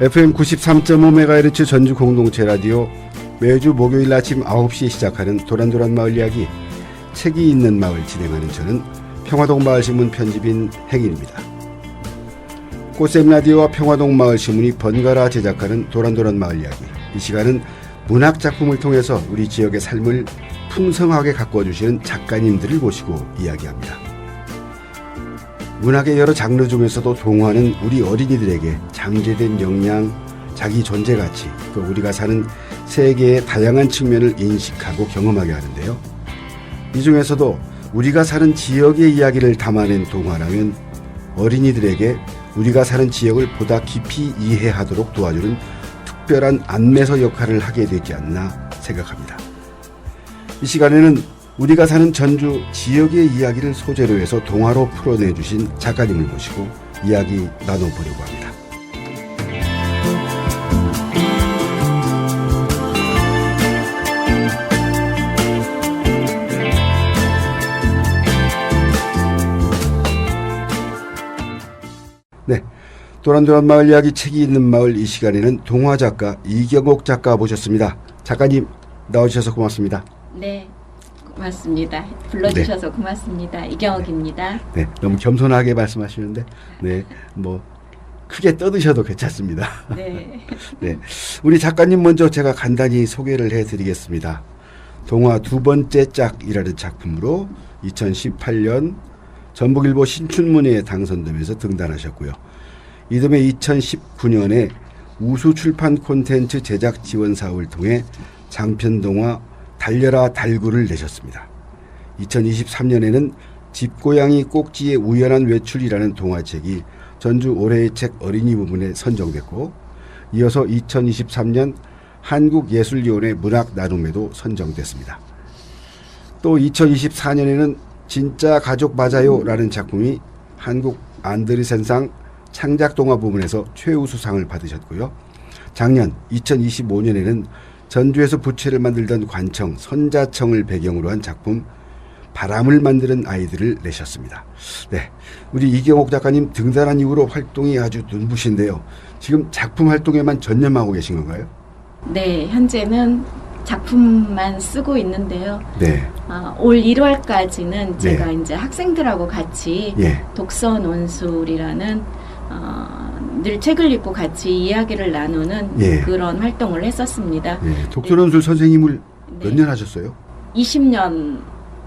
FM 93.5MHz 전주 공동체 라디오 매주 목요일 아침 9시에 시작하는 도란도란 마을 이야기 책이 있는 마을 진행하는 저는 평화동 마을신문 편집인 행인입니다. 꽃샘 라디오와 평화동 마을신문이 번갈아 제작하는 도란도란 마을 이야기. 이 시간은 문학 작품을 통해서 우리 지역의 삶을 풍성하게 가꿔주시는 작가님들을 모시고 이야기합니다. 문학의 여러 장르 중에서도 동화는 우리 어린이들에게 잠재된 역량, 자기 존재 가치, 또 우리가 사는 세계의 다양한 측면을 인식하고 경험하게 하는데요. 이 중에서도 우리가 사는 지역의 이야기를 담아낸 동화라면 어린이들에게 우리가 사는 지역을 보다 깊이 이해하도록 도와주는 특별한 안내서 역할을 하게 되지 않나 생각합니다. 이 시간에는 우리가 사는 전주 지역의 이야기를 소재로 해서 동화로 풀어내주신 작가님을 모시고 이야기 나눠보려고 합니다. 네, 도란도란 마을 이야기 책이 있는 마을 이 시간에는 동화 작가 이경옥 작가 모셨습니다. 작가님 나와주셔서 고맙습니다. 네, 고맙습니다. 불러주셔서 네. 고맙습니다. 이경옥입니다. 네, 너무 겸손하게 말씀하시는데, 네, 뭐 크게 떠드셔도 괜찮습니다. 네. 네, 우리 작가님 먼저 제가 간단히 소개를 해드리겠습니다. 동화 두 번째 짝이라는 작품으로 2018년 전북일보 신춘문예에 당선되면서 등단하셨고요. 이듬해 2019년에 우수출판 콘텐츠 제작 지원 사업을 통해 장편 동화 달려라 달구를 내셨습니다. 2023년에는 집고양이 꼭지의 우연한 외출이라는 동화책이 전주 올해의 책 어린이 부문에 선정됐고, 이어서 2023년 한국예술위원회 문학 나눔에도 선정됐습니다. 또 2024년에는 진짜 가족 맞아요 라는 작품이 한국 안드르센상 창작동화 부문에서 최우수상을 받으셨고요. 작년 2025년에는 전주에서 부채를 만들던 관청 선자청을 배경으로 한 작품 바람을 만드는 아이들을 내셨습니다. 네, 우리 이경옥 작가님 등단한 이후로 활동이 아주 눈부신데요. 지금 작품 활동에만 전념하고 계신 건가요? 네, 현재는 작품만 쓰고 있는데요. 네. 올 1월까지는 제가 네. 이제 학생들하고 같이 예. 독서 논술이라는 늘 책을 읽고 같이 이야기를 나누는 예. 그런 활동을 했었습니다. 예. 독서논술 선생님을 네. 몇 년 하셨어요? 20년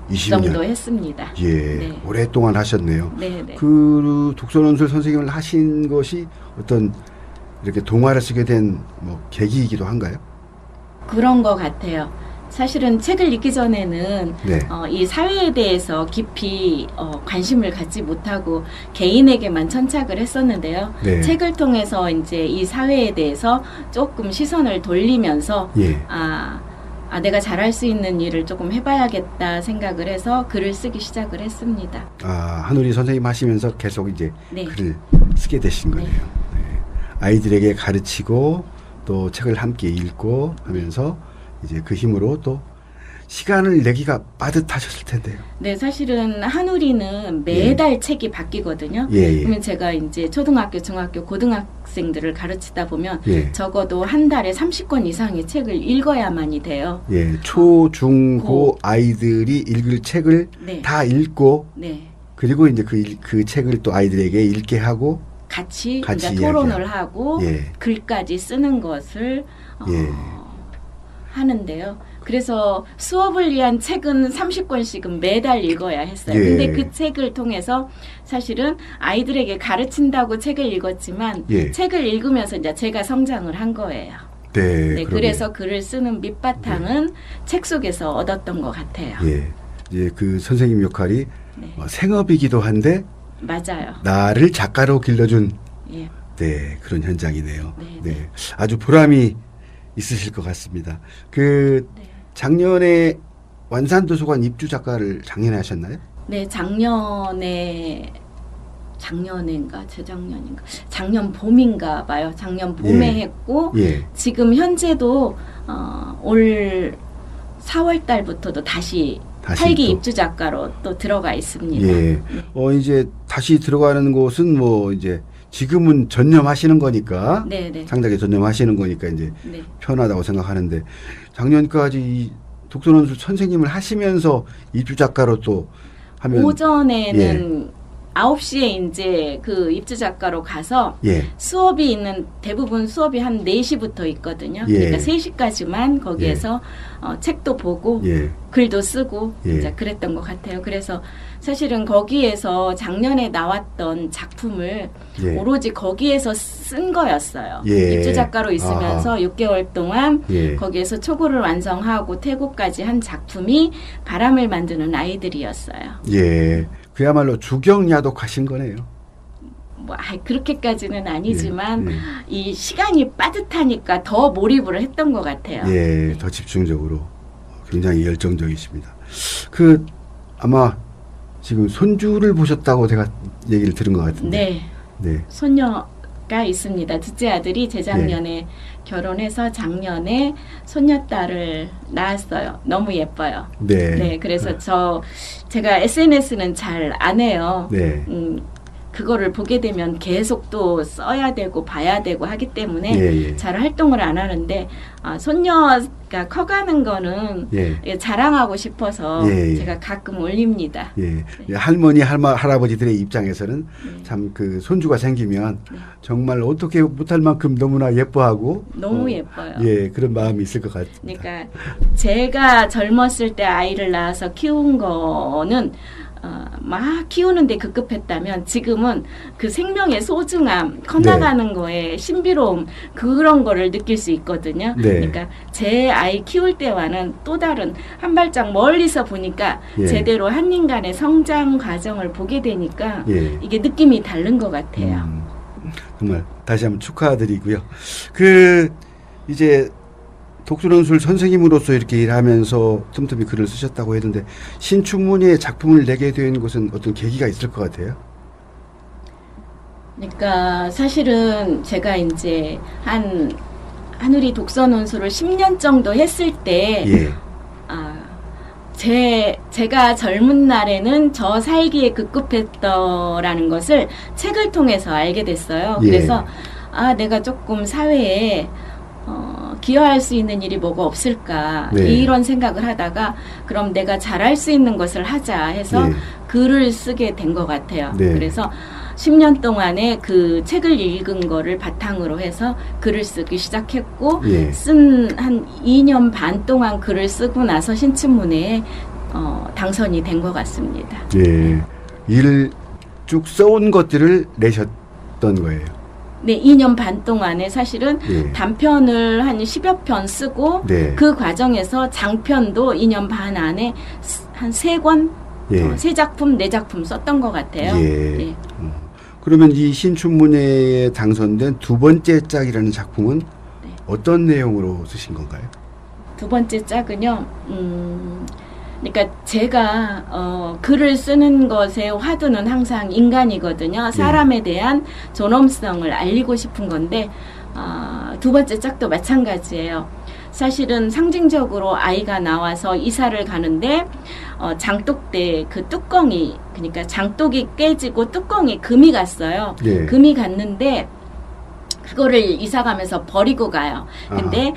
20년 정도 했습니다. 예, 네. 오랫동안 하셨네요. 네, 네. 그 독서논술 선생님을 하신 것이 어떤 이렇게 동화를 쓰게 된 뭐 계기이기도 한가요? 그런 것 같아요. 사실은 책을 읽기 전에는 네. 이 사회에 대해서 깊이 관심을 갖지 못하고 개인에게만 천착을 했었는데요. 네. 책을 통해서 이제 이 사회에 대해서 조금 시선을 돌리면서 예. 내가 잘할 수 있는 일을 조금 해봐야겠다 생각을 해서 글을 쓰기 시작을 했습니다. 한우리 선생님 하시면서 계속 이제 네. 글을 쓰게 되신 거네요. 네. 아이들에게 가르치고 또 책을 함께 읽고 하면서 이제 그 힘으로 또 시간을 내기가 빠듯하셨을 텐데요. 네, 사실은 한우리는 매달 책이 바뀌거든요. 예. 그러면 제가 이제 초등학교, 중학교, 고등학생들을 가르치다 보면 예. 적어도 한 달에 30권 이상의 책을 읽어야만이 돼요. 예, 초, 중, 고 고. 아이들이 읽을 책을 네. 다 읽고 네. 그리고 이제 그 책을 또 아이들에게 읽게 하고 같이 같이 이제 토론을 하고 예. 글까지 쓰는 것을 예. 하는데요. 그래서 수업을 위한 책은 30권씩은 매달 읽어야 했어요. 예. 근데 그 책을 통해서 사실은 아이들에게 가르친다고 책을 읽었지만 예. 책을 읽으면서 이제 제가 성장을 한 거예요. 네, 네, 그래서 글을 쓰는 밑바탕은 책 속에서 얻었던 것 같아요. 예, 이제 그 선생님 역할이 네. 생업이기도 한데 맞아요. 나를 작가로 길러준 예. 네, 그런 현장이네요. 네, 네, 아주 보람이 있으실 것 같습니다. 그 네. 작년에 완산도서관 입주 작가를 작년에 하셨나요? 네, 작년인가 재작년인가 작년 봄인가 봐요. 작년 봄에 예. 했고 예. 지금 현재도 올 4월 달부터도 다시 8기 또. 입주 작가로 또 들어가 있습니다. 예. 네. 이제 다시 들어가는 곳은 뭐 이제 지금은 전념하시는 거니까 네네. 창작에 전념하시는 거니까 이제 네. 편하다고 생각하는데 작년까지 이 독서논술 선생님을 하시면서 입주 작가로 또 하면 오전에는 9시에 이제 그 입주 작가로 가서 예. 수업이 있는 대부분 수업이 한 4시부터 있거든요. 예. 그러니까 3시까지만 거기에서 책도 보고 예. 글도 쓰고 예. 이제 그랬던 것 같아요. 그래서 사실은 거기에서 작년에 나왔던 작품을 예. 오로지 거기에서 쓴 거였어요. 예. 입주 작가로 있으면서 6개월 동안 예. 거기에서 초고를 완성하고 퇴고까지 한 작품이 바람을 만드는 아이들이었어요. 예. 그야말로 주경야독하신 거네요. 뭐 그렇게까지는 아니지만 예. 이 시간이 빠듯하니까 더 몰입을 했던 것 같아요. 예. 더 집중적으로 굉장히 열정적이십니다. 그 아마 지금 손주를 보셨다고 제가 얘기를 들은 것 같은데. 네. 네. 손녀가 있습니다. 둘째 아들이 재작년에 결혼해서 작년에 손녀딸을 낳았어요. 너무 예뻐요. 네. 네, 그래서 제가 SNS는 잘 안 해요. 네. 그거를 보게 되면 계속 또 써야 되고 봐야 되고 하기 때문에 예. 잘 활동을 안 하는데 손녀가 커가는 거는 예. 자랑하고 싶어서 예. 제가 가끔 올립니다. 예. 할머니, 할아버지들의 입장에서는 참 그 손주가 생기면 정말 어떻게 못할 만큼 너무나 예뻐하고 너무 예뻐요. 예, 그런 마음이 있을 것 같습니다. 그러니까 제가 젊었을 때 아이를 낳아서 키운 거는 막 키우는데 급급했다면 지금은 그 생명의 소중함, 커나가는 거에 신비로움 그런 거를 느낄 수 있거든요. 네. 그러니까 제 아이 키울 때와는 또 다른 한 발짝 멀리서 보니까 예. 제대로 한 인간의 성장 과정을 보게 되니까 예. 이게 느낌이 다른 것 같아요. 정말 다시 한번 축하드리고요. 그 이제 독서논술 선생님으로서 이렇게 일하면서 틈틈이 글을 쓰셨다고 했는데 신춘문예의 작품을 내게 된 것은 어떤 계기가 있을 것 같아요? 그러니까 사실은 제가 이제 한우리 독서논술을 10년 정도 했을 때 예. 제가 젊은 날에는 저 살기에 급급했더라는 것을 책을 통해서 알게 됐어요. 예. 그래서 내가 조금 사회에 기여할 수 있는 일이 뭐가 없을까 네. 이런 생각을 하다가 그럼 내가 잘할 수 있는 것을 하자 해서 네. 글을 쓰게 된 것 같아요. 네. 그래서 10년 동안에 그 책을 읽은 거를 바탕으로 해서 글을 쓰기 시작했고 예. 쓴 한 2년 반 동안 글을 쓰고 나서 신춘문예에 당선이 된 것 같습니다. 예. 일을 쭉 써온 것들을 내셨던 거예요. 네, 2년 반 동안에 사실은 예. 단편을 한 10여 편 쓰고 네. 그 과정에서 장편도 2년 반 안에 한 3권, 예. 3작품, 4작품 썼던 것 같아요. 예. 예. 그러면 이 신춘문예에 당선된 두 번째 짝이라는 작품은 네. 어떤 내용으로 쓰신 건가요? 두 번째 짝은요, 그러니까 제가 글을 쓰는 것의 화두는 항상 인간이거든요. 사람에 대한 존엄성을 알리고 싶은 건데 두 번째 짝도 마찬가지예요. 사실은 상징적으로 아이가 나와서 이사를 가는데 장독대 그 뚜껑이 그러니까 장독이 깨지고 뚜껑이 금이 갔어요. 예. 금이 갔는데 그거를 이사 가면서 버리고 가요. 근데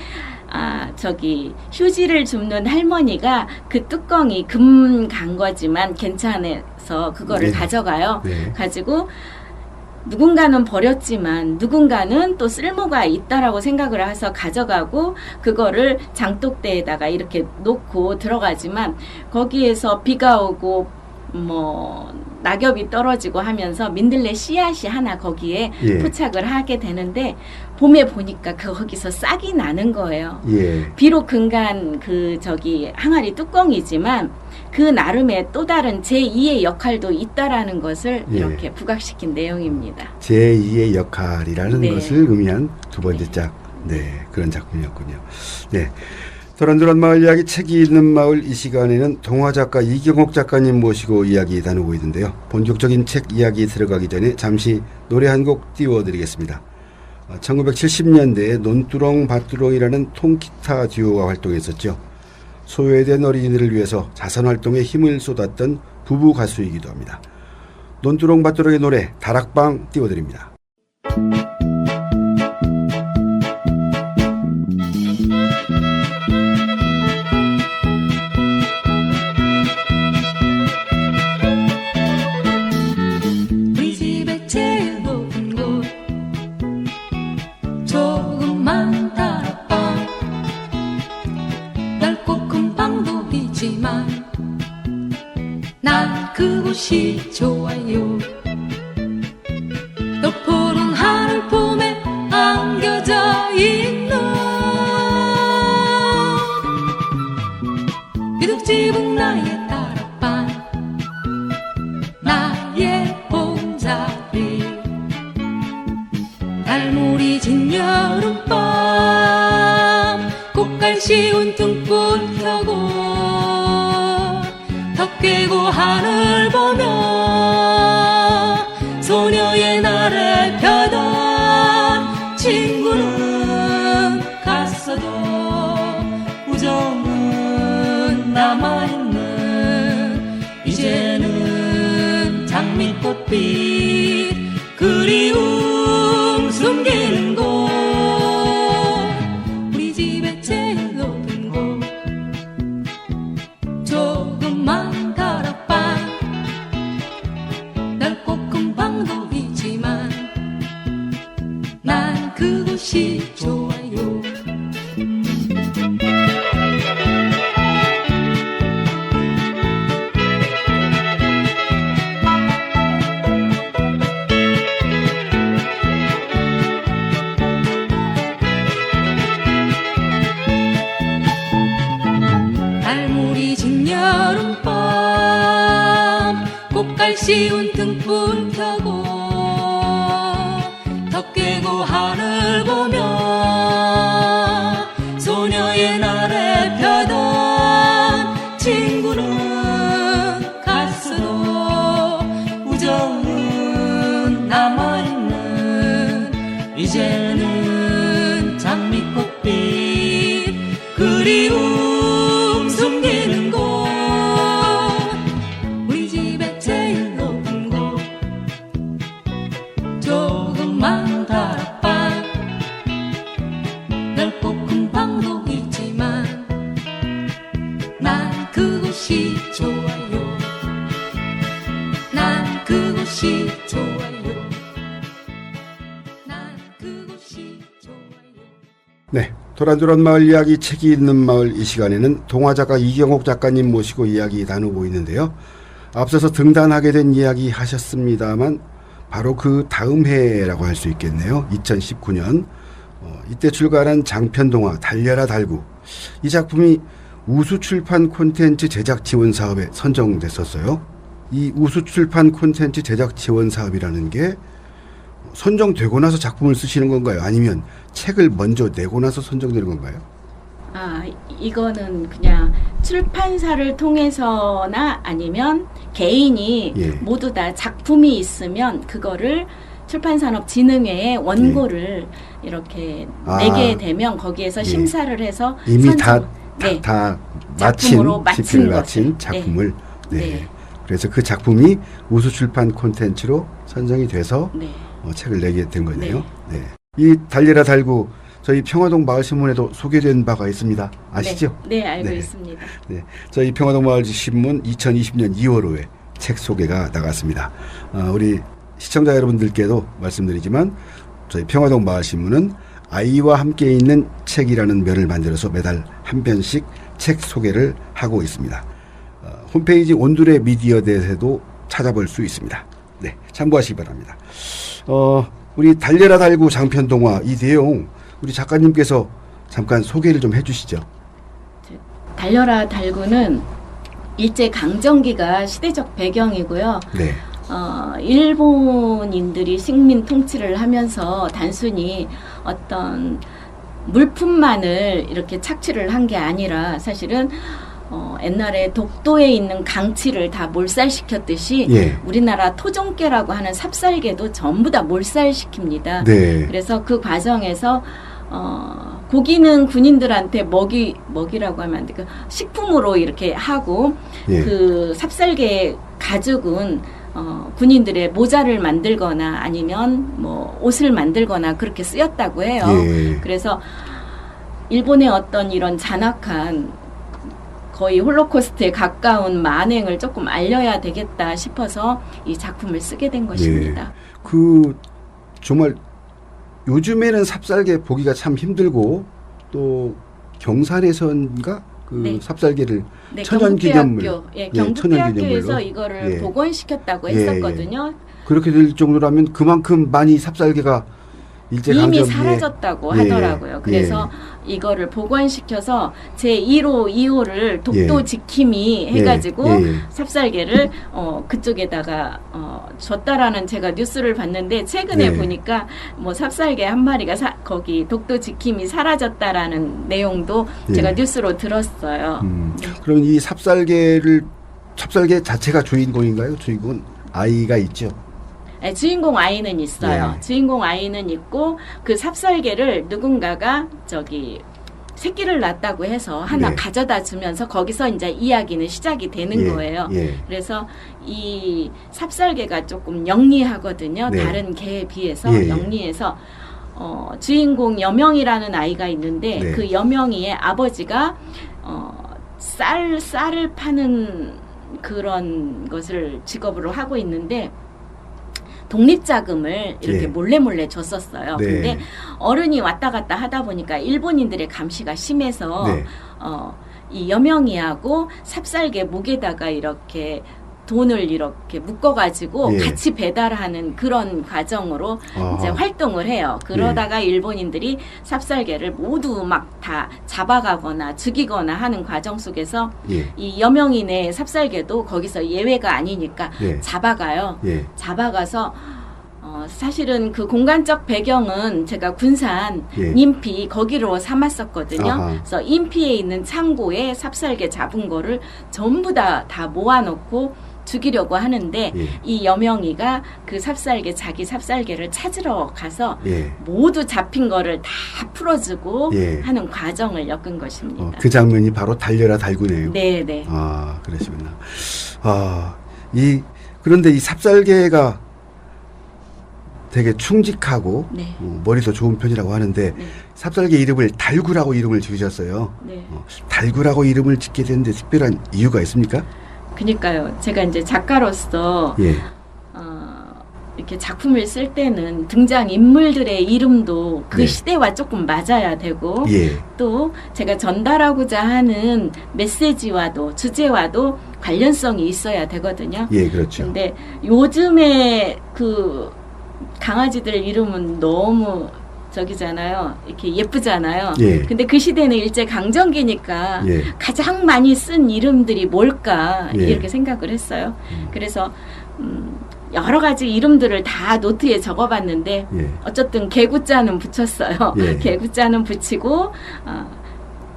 저기 휴지를 줍는 할머니가 그 뚜껑이 금 간 거지만 괜찮아서 그거를 네. 가져가요. 네. 가지고 누군가는 버렸지만 누군가는 또 쓸모가 있다라고 생각을 해서 가져가고 그거를 장독대에다가 이렇게 놓고 들어가지만 거기에서 비가 오고 뭐 낙엽이 떨어지고 하면서 민들레 씨앗이 하나 거기에 예. 포착을 하게 되는데 봄에 보니까 거기서 싹이 나는 거예요. 예. 비록 근간 항아리 뚜껑이지만 그 나름의 또 다른 제2의 역할도 있다라는 것을 예. 이렇게 부각시킨 내용입니다. 제2의 역할이라는 네. 것을 의미한 두 번째 짝. 네, 그런 작품이었군요. 네. 도란도란 마을 이야기 책이 있는 마을 이 시간에는 동화작가 이경옥 작가님 모시고 이야기 나누고 있는데요. 본격적인 책 이야기 들어가기 전에 잠시 노래 한 곡 띄워드리겠습니다. 1970년대에 논두렁 밭두렁이라는 통기타 듀오가 활동했었죠. 소외된 어린이들을 위해서 자선활동에 힘을 쏟았던 부부 가수이기도 합니다. 논두렁 밭두렁의 노래 다락방 띄워드립니다. 우리 집에 제일 높은 곳 조그만 다락방 넓고 큰 방도 있지만 난 그곳이 좋아요. 또 푸른 하늘 품에 안겨져 있는 비둑지붕 나의 다락방 나의 봄자리 달물이 진 여름밤 꽃갈 씌운 등불 켜고 덕 깨고 하늘 보며 소녀의 날에 펴던 친구는 갔어도 우정은 남아있는 이제는 장미꽃빛 그리움 숨기는 곳 우리 집의 제일 높은 곳 조그만 다락방 넓고 큰 방도 있지만 난 그곳이 좋아요. 달물이 진 여름밤 꽃갈 씌운 등불 켜고 덕 깨고 하늘 보며 소녀의 날에 펴던 친구는 갔어도 우정은 남아있는 이제는 장미꽃빛 그리움 숨기는 곳 우리 집의 제일 높은 곳 조그만 다락방 넓고 큰 방도 있지만 난 그곳이 좋아요. 난 그곳이 좋아요. 난 그곳이 좋아요. 네, 도란도란 마을 이야기 책이 있는 마을 이 시간에는 동화작가 이경옥 작가님 모시고 이야기 나누고 있는데요. 앞서서 등단하게 된 이야기 하셨습니다만 바로 그 다음 해라고 할 수 있겠네요. 2019년 이때 출간한 장편 동화 달려라 달구 이 작품이 우수출판 콘텐츠 제작 지원 사업에 선정됐었어요. 이 우수출판 콘텐츠 제작 지원 사업이라는 게 선정되고 나서 작품을 쓰시는 건가요? 아니면 책을 먼저 내고 나서 선정되는 건가요? 아, 이거는 그냥 출판사를 통해서나 아니면 개인이 예. 모두 다 작품이 있으면 그거를 출판산업진흥회에 원고를 이렇게 내게 되면 거기에서 예. 심사를 해서 이미 선정- 다 마친 작품으로 마친 집필을 것을. 마친 작품을 네. 네. 그래서 그 작품이 우수출판 콘텐츠로 선정이 돼서 네. 책을 내게 된 거네요. 네. 이 달려라 달구 저희 평화동 마을신문에도 소개된 바가 있습니다. 아시죠? 네, 알고 네. 있습니다. 네. 저희 평화동 마을신문 2020년 2월호에 책 소개가 나갔습니다. 우리 시청자 여러분들께도 말씀드리지만 저희 평화동 마을신문은 아이와 함께 있는 책이라는 면을 만들어서 매달 한 편씩 책 소개를 하고 있습니다. 홈페이지 온두레 미디어넷에도 찾아볼 수 있습니다. 네, 참고하시기 바랍니다. 우리 달려라 달구 장편 동화 이 내용 우리 작가님께서 잠깐 소개를 좀 해주시죠. 달려라 달구는 일제 강점기가 시대적 배경이고요. 네. 일본인들이 식민 통치를 하면서 단순히 어떤 물품만을 이렇게 착취를 한 게 아니라 사실은 옛날에 독도에 있는 강치를 다 몰살시켰듯이 예. 우리나라 토종개라고 하는 삽살개도 전부 다 몰살시킵니다. 네. 그래서 그 과정에서 고기는 군인들한테 먹이라고 하면 안 돼. 그 식품으로 이렇게 하고 예. 그 삽살개 가죽은 군인들의 모자를 만들거나 아니면 뭐 옷을 만들거나 그렇게 쓰였다고 해요. 예. 그래서 일본의 어떤 이런 잔악한 거의 홀로코스트에 가까운 만행을 조금 알려야 되겠다 싶어서 이 작품을 쓰게 된 것입니다. 그 정말 요즘에는 삽살개 보기가 참 힘들고 또 경산에선가 그 네. 삽살개를 네, 천연기념물, 경북대학교에서 천연기념물로. 이거를 예. 복원시켰다고 예, 했었거든요. 그렇게 될 정도라면 그만큼 많이 삽살개가 일제강점기에 이미 사라졌다고 예, 하더라고요. 그래서 이거를 복원시켜서 제1호, 2호를 독도 예. 지킴이 예, 해가지고 예. 삽살개를 그쪽에다가 줬다라는 제가 뉴스를 봤는데 최근에 예. 보니까 뭐 삽살개 한 마리가 거기 독도 지킴이 사라졌다라는 내용도 예. 제가 뉴스로 들었어요. 그럼 이 삽살개 자체가 주인공인가요? 주인공은 아이가 있죠. 네, 주인공 아이는 있어요. 네. 주인공 아이는 있고 그 삽살개를 누군가가 새끼를 낳았다고 해서 하나 네. 가져다 주면서 거기서 이제 이야기는 시작이 되는 예, 거예요. 예. 그래서 이 삽살개가 조금 영리하거든요. 네. 다른 개에 비해서 예, 예. 영리해서 주인공 여명이라는 아이가 있는데 네. 그 여명이의 아버지가 쌀을 파는 그런 것을 직업으로 하고 있는데 독립자금을 이렇게 예. 몰래 줬었어요. 네. 근데 어른이 왔다 갔다 하다 보니까 일본인들의 감시가 심해서 네. 이 여명이하고 삽살개 목에다가 이렇게 돈을 이렇게 묶어가지고 예. 같이 배달하는 그런 과정으로 아하. 이제 활동을 해요. 그러다가 일본인들이 삽살개를 모두 막 다 잡아가거나 죽이거나 하는 과정 속에서 예. 이 여명인의 삽살개도 거기서 예외가 아니니까 예. 잡아가요. 예. 잡아가서 사실은 그 공간적 배경은 제가 군산 예. 인피 거기로 삼았었거든요. 아하. 그래서 인피에 있는 창고에 삽살개 잡은 거를 전부 다 모아놓고 죽이려고 하는데 예. 이 여명이가 그 자기 삽살개를 찾으러 가서 예. 모두 잡힌 거를 다 풀어주고 예. 하는 과정을 엮은 것입니다. 그 장면이 바로 달려라 달구네요. 네. 아, 그러시구나. 그런데 이 삽살개가 되게 충직하고 네. 머리도 좋은 편이라고 하는데 네. 삽살개 이름을 달구라고 이름을 지으셨어요. 네. 달구라고 이름을 짓게 됐는데 특별한 이유가 있습니까? 그러니까요. 제가 이제 작가로서 예. 이렇게 작품을 쓸 때는 등장 인물들의 이름도 그 네. 시대와 조금 맞아야 되고 예. 또 제가 전달하고자 하는 메시지와도 주제와도 관련성이 있어야 되거든요. 예, 그렇죠. 근데 요즘에 그 강아지들 이름은 너무 저기잖아요. 이렇게 예쁘잖아요. 예. 근데 그 시대는 일제 강점기니까 예. 가장 많이 쓴 이름들이 뭘까 예. 이렇게 생각을 했어요. 그래서 여러 가지 이름들을 다 노트에 적어봤는데 예. 어쨌든 개구자는 붙였어요. 예. 개구자는 붙이고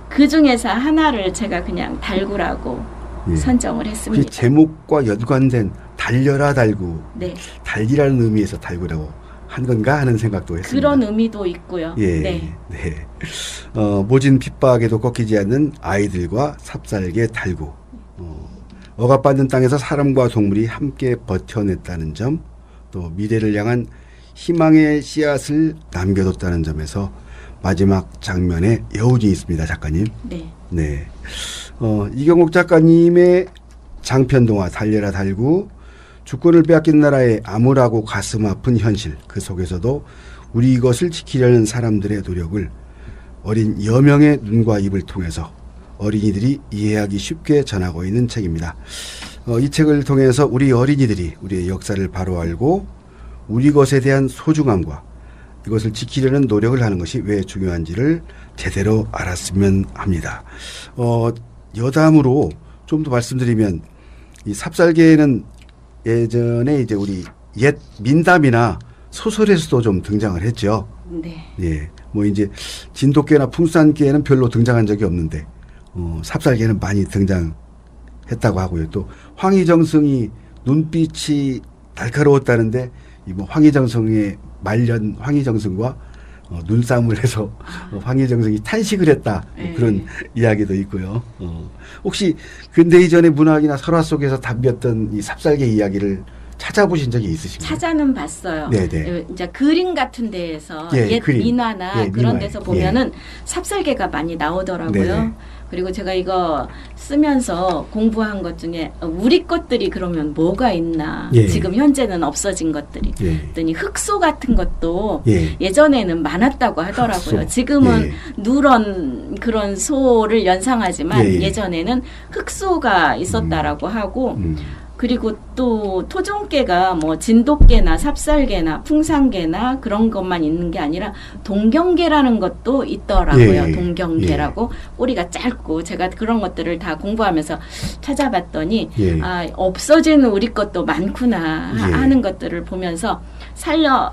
그 중에서 하나를 제가 그냥 달구라고 예. 선정을 그 했습니다. 제목과 연관된 달려라 달구, 네, 달리라는 의미에서 달구라고 한 건가 하는 생각도 했습니다. 그런 의미도 있고요. 예, 네. 네. 모진 핍박에도 꺾이지 않는 아이들과 삽살개 달구. 억압받는 땅에서 사람과 동물이 함께 버텨냈다는 점, 또 미래를 향한 희망의 씨앗을 남겨뒀다는 점에서 마지막 장면에 여운이 있습니다, 작가님. 네. 네. 이경옥 작가님의 장편 동화 달려라 달구, 주권을 빼앗긴 나라의 암울하고 가슴 아픈 현실, 그 속에서도 우리 이것을 지키려는 사람들의 노력을 어린 여명의 눈과 입을 통해서 어린이들이 이해하기 쉽게 전하고 있는 책입니다. 이 책을 통해서 우리 어린이들이 우리의 역사를 바로 알고 우리 것에 대한 소중함과 이것을 지키려는 노력을 하는 것이 왜 중요한지를 제대로 알았으면 합니다. 여담으로 좀 더 말씀드리면 이 삽살개는 예전에 이제 우리 옛 민담이나 소설에서도 좀 등장을 했죠. 네. 예. 뭐 이제 진돗개나 풍산개는 별로 등장한 적이 없는데, 삽살개는 많이 등장했다고 하고요. 또 황희정승이 눈빛이 날카로웠다는데, 이 뭐 황희정승의 말년 황희정승과 눈싸움을 해서 황희정승이 탄식을 했다. 뭐 그런 이야기도 있고요. 혹시 근대 이전의 문학이나 설화 속에서 담겼던 이 삽살개 이야기를 찾아보신 적이 있으신가요? 찾아는 봤어요. 네네. 이제 그림 같은 데에서 예, 옛 그림. 민화나 예, 그런 민화에. 데서 보면은 삽살개가 많이 나오더라고요. 네네. 그리고 제가 이거 쓰면서 공부한 것 중에 우리 것들이 그러면 뭐가 있나. 예. 지금 현재는 없어진 것들이. 예. 그랬더니 흑소 같은 것도 예. 예전에는 많았다고 하더라고요. 흑소. 지금은 예. 누런 그런 소를 연상하지만 예, 예. 예전에는 흑소가 있었다라고 하고 그리고 또 토종개가 뭐 진돗개나 삽살개나 풍산개나 그런 것만 있는 게 아니라 동경개라는 것도 있더라고요. 예, 동경개라고 꼬리가 짧고 제가 그런 것들을 다 공부하면서 찾아봤더니 예. 아, 없어지는 우리 것도 많구나 예. 하는 것들을 보면서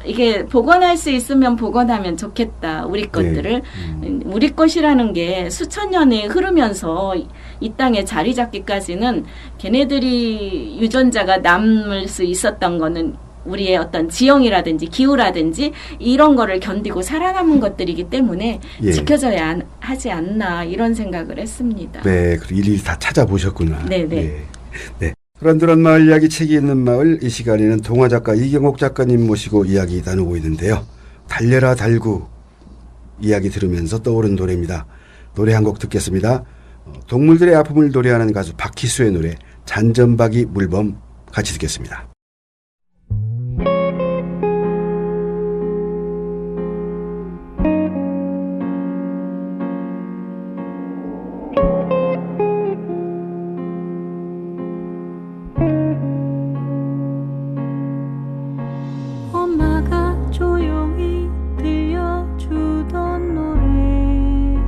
이게 복원할 수 있으면 복원하면 좋겠다. 우리 것들을 우리 것이라는 게 수천 년이 흐르면서 이 땅에 자리 잡기까지는 걔네들이 유전자가 남을 수 있었던 거는 우리의 어떤 지형이라든지 기후라든지 이런 거를 견디고 살아남은 것들이기 때문에 예. 지켜져야 하지 않나 이런 생각을 했습니다. 네, 그리고 일일이 다 찾아보셨구나. 네네. 예. 네. 그런드런 마을 이야기 책이 있는 마을 이 시간에는 동화 작가 이경옥 작가님 모시고 이야기 나누고 있는데요. 달려라 달구 이야기 들으면서 떠오른 노래입니다. 노래 한 곡 듣겠습니다. 동물들의 아픔을 노래하는 가수 박희수의 노래 잔점박이 물범 같이 듣겠습니다. 엄마가 조용히 들려주던 노래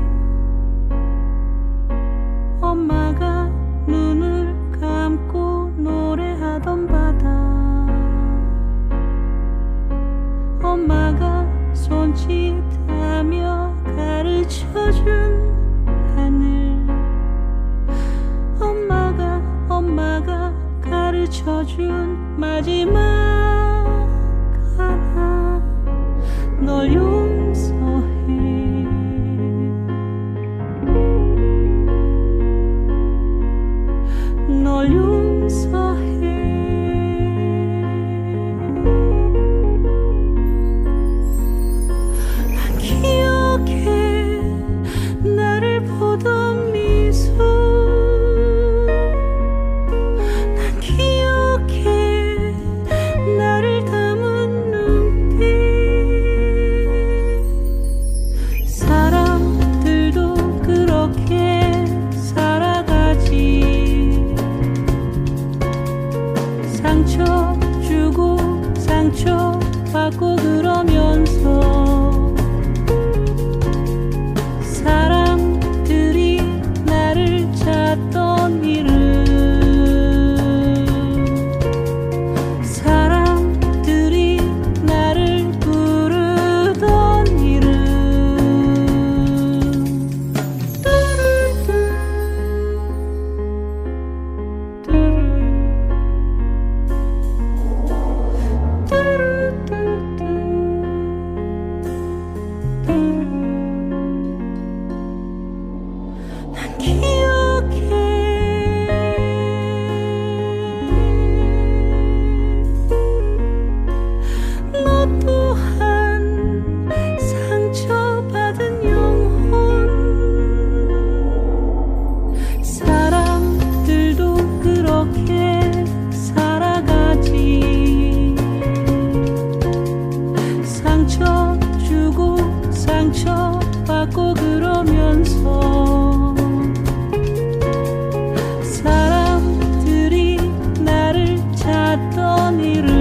엄마가 눈을 감고 노래하던 바다 엄마가 손짓하며 가르쳐준 하늘 엄마가 가르쳐준 마지막 하나 널 용서해 널 용서해 난 기억해 나를 보던 미소 난 기억해 나를 담은 눈빛 사람들도 그렇게 살아가지 상처 주고 상처 받고 그러면서 사람들이 나를 찾던 이름 사람들이 나를 부르던 이름 난 기억해 너 또한 상처받은 영혼 사람들도 그렇게 살아가지 상처 주고 상처 받고 그러면서 사람들이 나를 찾던 이름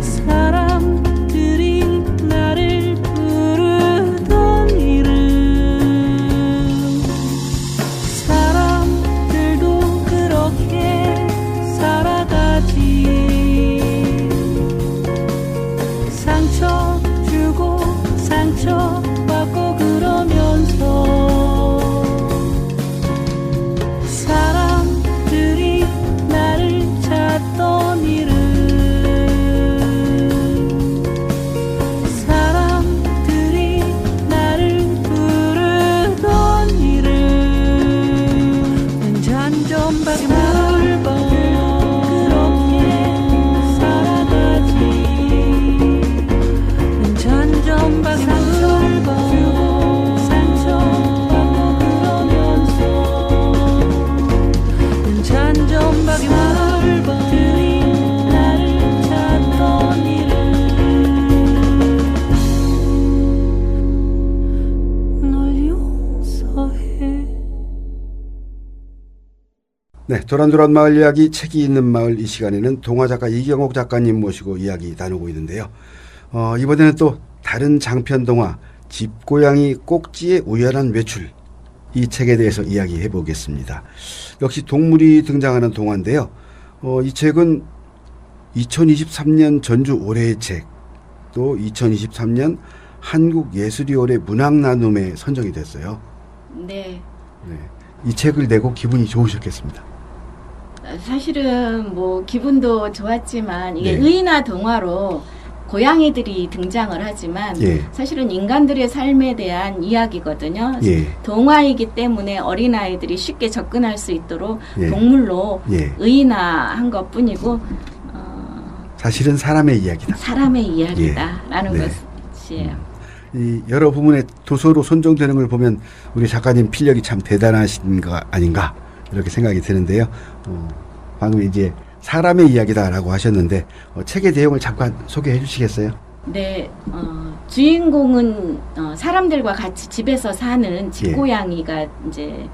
사람들이 나를 부르던 이름 사람들도 그렇게 살아가지 상처 주고 상처 네, 도란도란 마을 이야기 책이 있는 마을 이 시간에는 동화작가 이경옥 작가님 모시고 이야기 나누고 있는데요. 이번에는 또 다른 장편 동화 집고양이 꼭지의 우연한 외출 이 책에 대해서 이야기해 보겠습니다. 역시 동물이 등장하는 동화인데요. 이 책은 2023년 전주 올해의 책, 또 2023년 한국예술이 올해 문학나눔에 선정이 됐어요. 네. 네, 이 책을 내고 기분이 좋으셨겠습니다. 사실은 뭐 기분도 좋았지만 이게 네. 의인화 동화로 고양이들이 등장을 하지만 예. 사실은 인간들의 삶에 대한 이야기거든요. 예. 동화이기 때문에 어린아이들이 쉽게 접근할 수 있도록 예. 동물로 예. 의인화한 것뿐이고 사실은 사람의 이야기다. 사람의 이야기다라는 네. 것이에요. 이 여러 부문의 도서로 선정되는 걸 보면 우리 작가님 필력이 참 대단하신 거 아닌가 이렇게 생각이 드는데요. 방금 이제 사람의 이야기다라고 하셨는데 책의 내용을 잠깐 소개해 주시겠어요? 네, 주인공은 사람들과 같이 집에서 사는 집고양이가 이제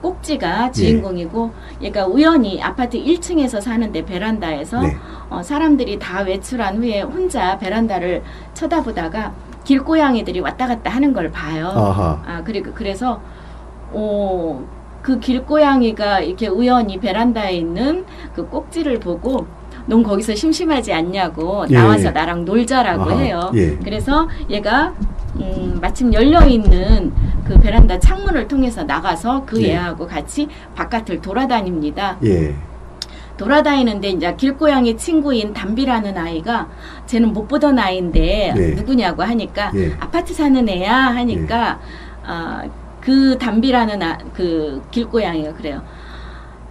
꼭지가 주인공이고 얘가 우연히 아파트 1층에서 사는데 베란다에서 네. 사람들이 다 외출한 후에 혼자 베란다를 쳐다보다가 길고양이들이 왔다 갔다 하는 걸 봐요. 아하. 그래서 그 길고양이가 이렇게 우연히 베란다에 있는 그 꼭지를 보고 넌 거기서 심심하지 않냐고 예. 나와서 나랑 놀자라고 아하. 해요. 예. 그래서 얘가 마침 열려있는 그 베란다 창문을 통해서 나가서 그 예. 애하고 같이 바깥을 돌아다닙니다. 예. 돌아다니는데 이제 길고양이 친구인 담비라는 아이가 쟤는 못 보던 아이인데 네. 누구냐고 하니까 예. 아파트 사는 애야 하니까 그 담비라는 그 길고양이가 그래요.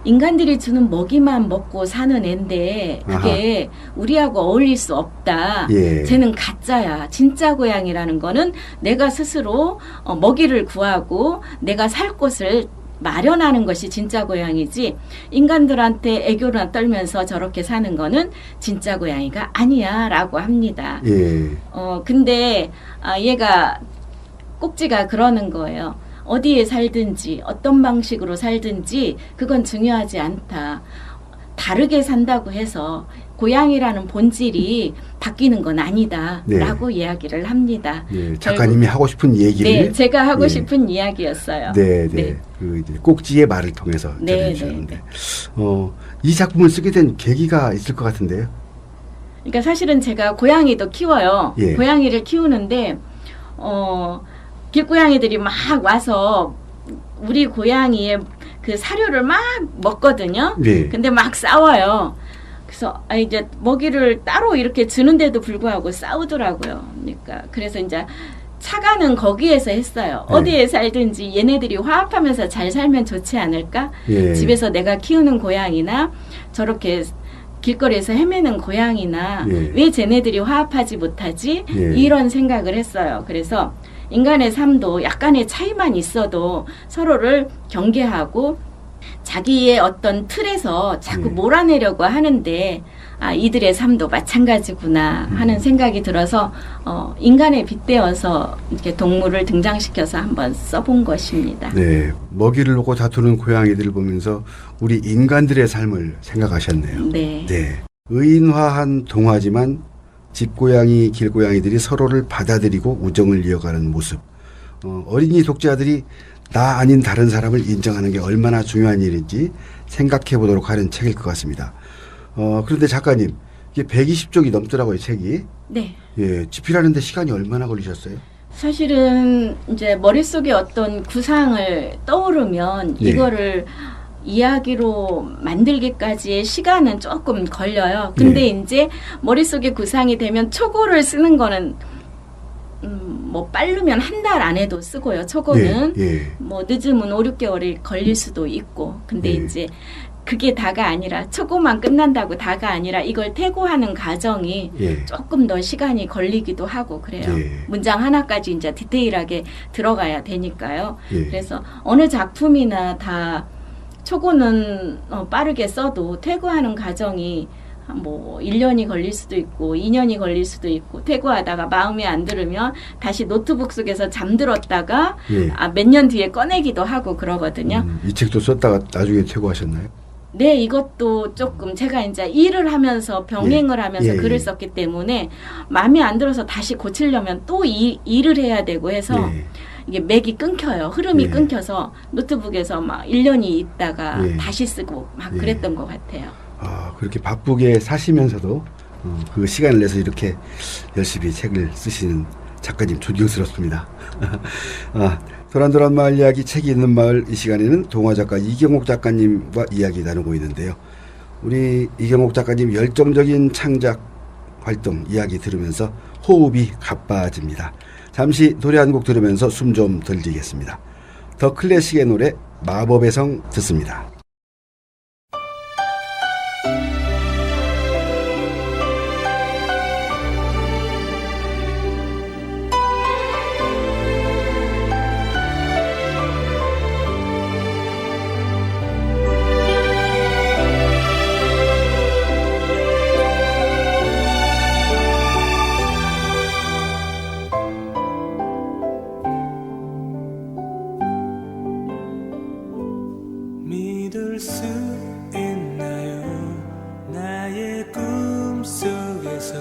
인간들이 주는 먹이만 먹고 사는 앤데 그게 우리하고 어울릴 수 없다. 예. 쟤는 가짜야. 진짜 고양이라는 거는 내가 스스로 먹이를 구하고 내가 살 곳을 마련하는 것이 진짜 고양이지 인간들한테 애교나 떨면서 저렇게 사는 거는 진짜 고양이가 아니야 라고 합니다. 예. 근데 얘가 꼭지가 그러는 거예요. 어디에 살든지 어떤 방식으로 살든지 그건 중요하지 않다. 다르게 산다고 해서 고양이라는 본질이 바뀌는 건 아니다 네. 라고 이야기를 합니다. 예. 작가님이 하고 싶은 얘기를 네, 제가 하고 예. 싶은 이야기였어요. 네, 네. 네. 그 이제 꼭지의 말을 통해서 네, 전해주셨는데, 네, 이 작품을 쓰게 된 계기가 있을 것 같은데요. 그러니까 사실은 제가 고양이도 키워요. 예. 고양이를 키우는데 길고양이들이 막 와서 우리 고양이의 그 사료를 막 먹거든요. 네. 근데 막 싸워요. 그래서 이제 먹이를 따로 이렇게 주는데도 불구하고 싸우더라고요. 그러니까 그래서 이제 차가는 거기에서 했어요. 네. 어디에 살든지 얘네들이 화합하면서 잘 살면 좋지 않을까? 예. 집에서 내가 키우는 고양이나 저렇게 길거리에서 헤매는 고양이나 예. 왜 쟤네들이 화합하지 못하지? 예. 이런 생각을 했어요. 그래서 인간의 삶도 약간의 차이만 있어도 서로를 경계하고 자기의 어떤 틀에서 자꾸 예. 몰아내려고 하는데 이들의 삶도 마찬가지구나 하는 생각이 들어서 인간에 빗대어서 이렇게 동물을 등장시켜서 한번 써본 것입니다. 네. 먹이를 놓고 다투는 고양이들을 보면서 우리 인간들의 삶을 생각하셨네요. 네. 네. 의인화한 동화지만 집고양이, 길고양이들이 서로를 받아들이고 우정을 이어가는 모습. 어린이 독자들이 나 아닌 다른 사람을 인정하는 게 얼마나 중요한 일인지 생각해 보도록 하는 책일 것 같습니다. 그런데 작가님, 이게 120쪽이 넘더라고요, 책이. 네. 예, 집필하는데 시간이 얼마나 걸리셨어요? 사실은 이제 머릿속에 어떤 구상을 떠오르면 예. 이거를 이야기로 만들기까지의 시간은 조금 걸려요. 근데 이제 머릿속에 구상이 되면 초고를 쓰는 거는 뭐 빠르면 한 달 안에도 쓰고요. 초고는 예. 뭐 늦으면 5, 6개월이 걸릴 수도 있고. 근데 예. 이제 그게 다가 아니라 초고만 끝난다고 다가 아니라 이걸 태고하는 과정이 예. 조금 더 시간이 걸리기도 하고 그래요. 예. 문장 하나까지 이제 디테일하게 들어가야 되니까요. 예. 그래서 어느 작품이나 다 초고는 빠르게 써도 퇴고하는 과정이 뭐 1년이 걸릴 수도 있고 2년이 걸릴 수도 있고 퇴고하다가 마음에 안 들으면 다시 노트북 속에서 잠들었다가 예. 몇 년 뒤에 꺼내기도 하고 그러거든요. 이 책도 썼다가 나중에 퇴고하셨나요? 네, 이것도 조금 제가 이제 일을 하면서 병행을 하면서 예, 글을 예. 썼기 때문에 마음에 안 들어서 다시 고치려면 또 일을 해야 되고 해서 예. 이게 맥이 끊겨요. 흐름이 예. 끊겨서 노트북에서 막 1년이 있다가 예. 다시 쓰고 막 예. 그랬던 것 같아요. 그렇게 바쁘게 사시면서도 그 시간을 내서 이렇게 열심히 책을 쓰시는 작가님 존경스럽습니다. 도란도란 마을 이야기 책이 있는 마을 이 시간에는 동화 작가 이경옥 작가님과 이야기 나누고 있는데요. 우리 이경옥 작가님 열정적인 창작 활동 이야기 들으면서 호흡이 가빠집니다. 잠시 노래 한 곡 들으면서 숨 좀 들리겠습니다. 더 클래식의 노래 마법의 성 듣습니다. 믿을 수 있나요? 나의 꿈속에서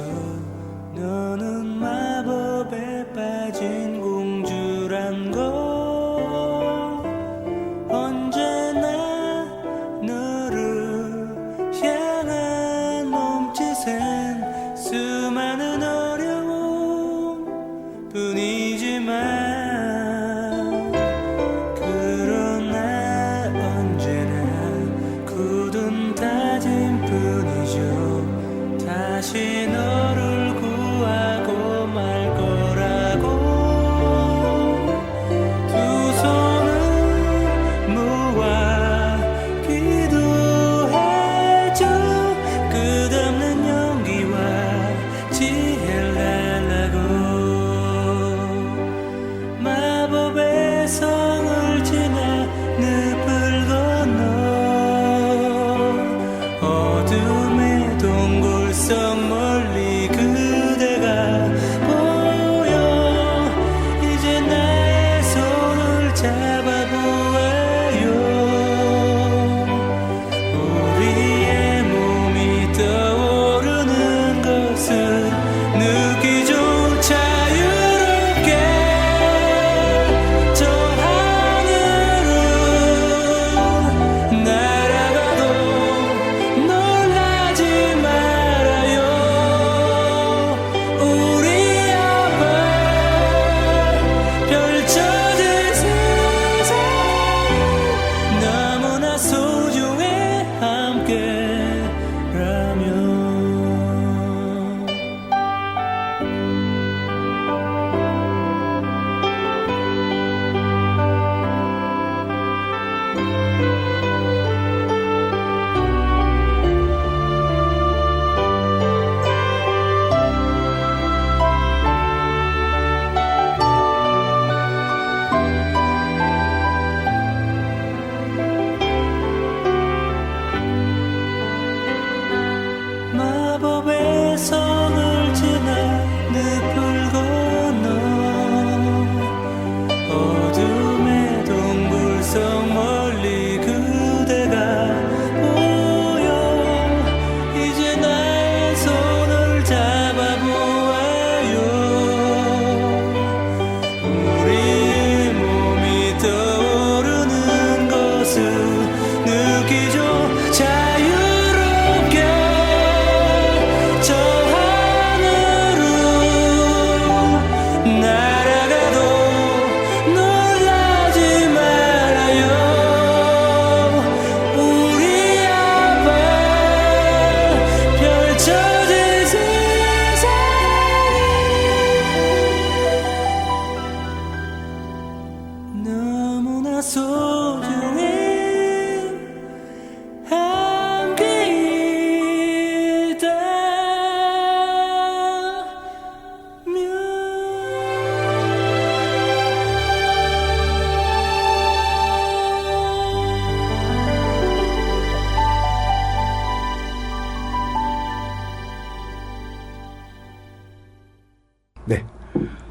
너는 마법에 빠진 공주란 걸 언제나 너를 향한 몸짓엔 수많은 어려움 뿐이지만 다시 너를 구하고 말 거라고 두 손을 모아 기도해줘 끝없는 용기와 지혜를 달라고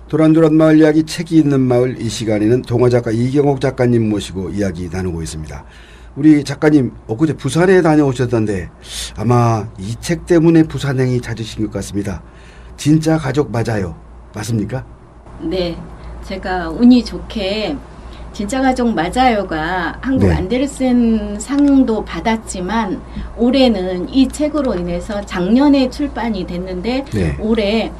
도란도란 마을 이야기 책이 있는 마을 이 시간에는 동화작가 이경옥 작가님 모시고 이야기 나누고 있습니다. 우리 작가님 엊그제 부산에 다녀오셨던데 아마 이 책 때문에 부산행이 잦으신 것 같습니다. 진짜 가족 맞아요. 맞습니까? 네, 제가 운이 좋게 진짜 가족 맞아요가 한국 네. 안데르센 상도 받았지만 올해는 이 책으로 인해서 작년에 출판이 됐는데 네. 올해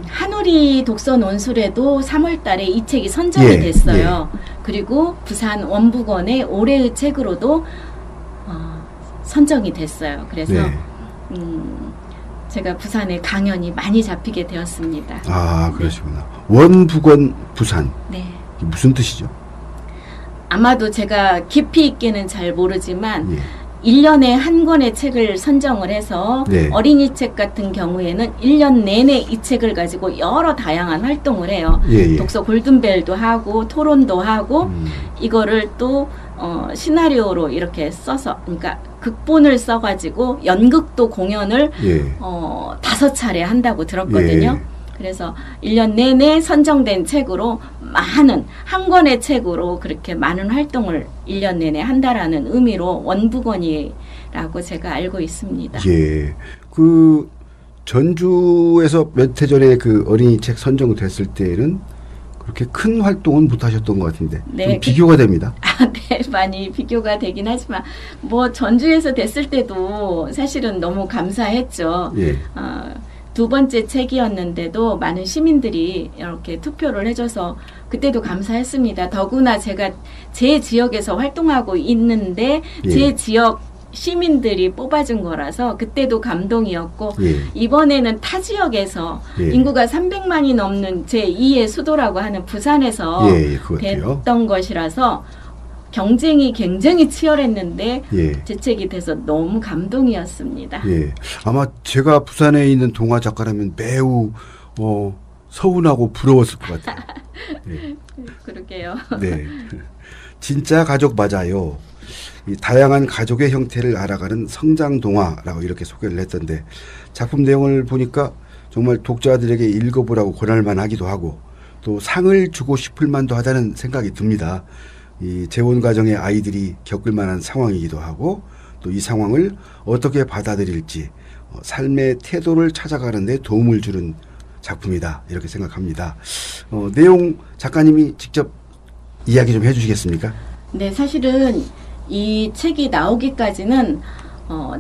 한우리 독서 논술에도 3월 달에 이 책이 선정이 예, 됐어요. 그리고 부산 원북원의 올해의 책으로도 선정이 됐어요. 그래서 네. 제가 부산에 강연이 많이 잡히게 되었습니다. 아, 그러시구나. 원북원 부산. 네. 이게 무슨 뜻이죠? 아마도 제가 깊이 있게는 잘 모르지만 예. 1년에 한 권의 책을 선정을 해서 네. 어린이 책 같은 경우에는 1년 내내 이 책을 가지고 여러 다양한 활동을 해요. 예, 예. 독서 골든벨도 하고 토론도 하고 이거를 또 시나리오로 이렇게 써서 그러니까 극본을 써가지고 연극도 공연을 예. 5차례 한다고 들었거든요. 예. 그래서 1년 내내 선정된 책으로 한 권의 책으로 그렇게 많은 활동을 1년 내내 한다라는 의미로 원북원이라고 제가 알고 있습니다. 예. 그 전주에서 몇 해 전에 그 어린이 책 선정됐을 때는 그렇게 큰 활동은 못 하셨던 것 같은데 네, 좀 비교가 됩니다. 네, 많이 비교가 되긴 하지만 뭐 전주에서 됐을 때도 사실은 너무 감사했죠. 예. 두 번째 책이었는데도 많은 시민들이 이렇게 투표를 해줘서 그때도 감사했습니다. 더구나 제가 제 지역에서 활동하고 있는데 예. 제 지역 시민들이 뽑아준 거라서 그때도 감동이었고 예. 이번에는 타 지역에서 예. 인구가 300만이 넘는 제2의 수도라고 하는 부산에서 예, 그것도요. 됐던 것이라서 경쟁이 굉장히 치열했는데 예. 제 책이 돼서 너무 감동이었습니다. 예. 아마 제가 부산에 있는 동화 작가라면 매우 서운하고 부러웠을 것 같아요. 예. 그러게요. 네. 진짜 가족 맞아요. 이 다양한 가족의 형태를 알아가는 성장 동화라고 이렇게 소개를 했던데 작품 내용을 보니까 정말 독자들에게 읽어보라고 권할만 하기도 하고 또 상을 주고 싶을 만도 하다는 생각이 듭니다. 이 재혼 가정의 아이들이 겪을 만한 상황이기도 하고 또 이 상황을 어떻게 받아들일지 삶의 태도를 찾아가는 데 도움을 주는 작품이다 이렇게 생각합니다. 내용 작가님이 직접 이야기 좀 해주시겠습니까? 네, 사실은 이 책이 나오기까지는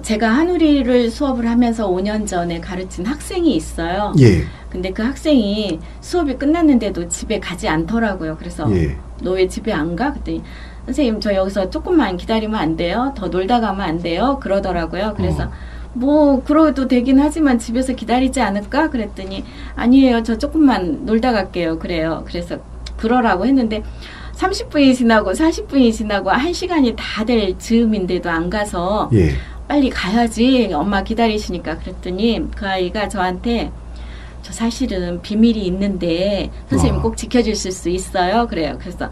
제가 한우리를 수업을 하면서 5년 전에 가르친 학생이 있어요. 예. 근데 그 학생이 수업이 끝났는데도 집에 가지 않더라고요. 그래서 예. 너 왜 집에 안 가? 그랬더니 선생님 저 여기서 조금만 기다리면 안 돼요? 더 놀다 가면 안 돼요? 그러더라고요. 그래서 뭐 그러도 되긴 하지만 집에서 기다리지 않을까? 그랬더니 아니에요. 저 조금만 놀다 갈게요. 그래요. 그래서 그러라고 했는데 30분이 지나고 40분이 지나고 1시간이 다 될 즈음인데도 안 가서 예. 빨리 가야지 엄마 기다리시니까 그랬더니 그 아이가 저한테 저 사실은 비밀이 있는데 선생님 꼭 지켜주실 수 있어요? 그래요. 그래서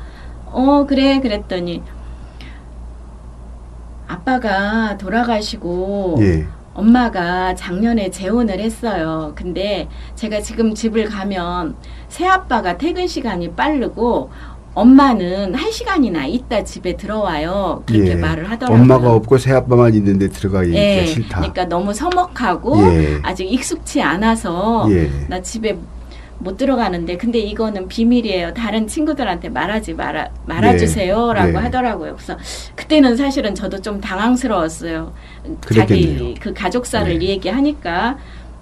그래 그랬더니 아빠가 돌아가시고 예. 엄마가 작년에 재혼을 했어요. 근데 제가 지금 집을 가면 새아빠가 퇴근 시간이 빠르고 엄마는 1시간이나 있다 집에 들어와요. 그렇게 예. 말을 하더라고요. 엄마가 없고 새아빠만 있는데 들어가기가 예, 싫다. 그러니까 너무 서먹하고 예. 아직 익숙치 않아서 예. 나 집에 못 들어가는데 근데 이거는 비밀이에요. 다른 친구들한테 말아주세요라고 네. 하더라고요. 그래서 그때는 사실은 저도 좀 당황스러웠어요. 그랬겠네요. 자기 그 가족사를 네. 얘기하니까.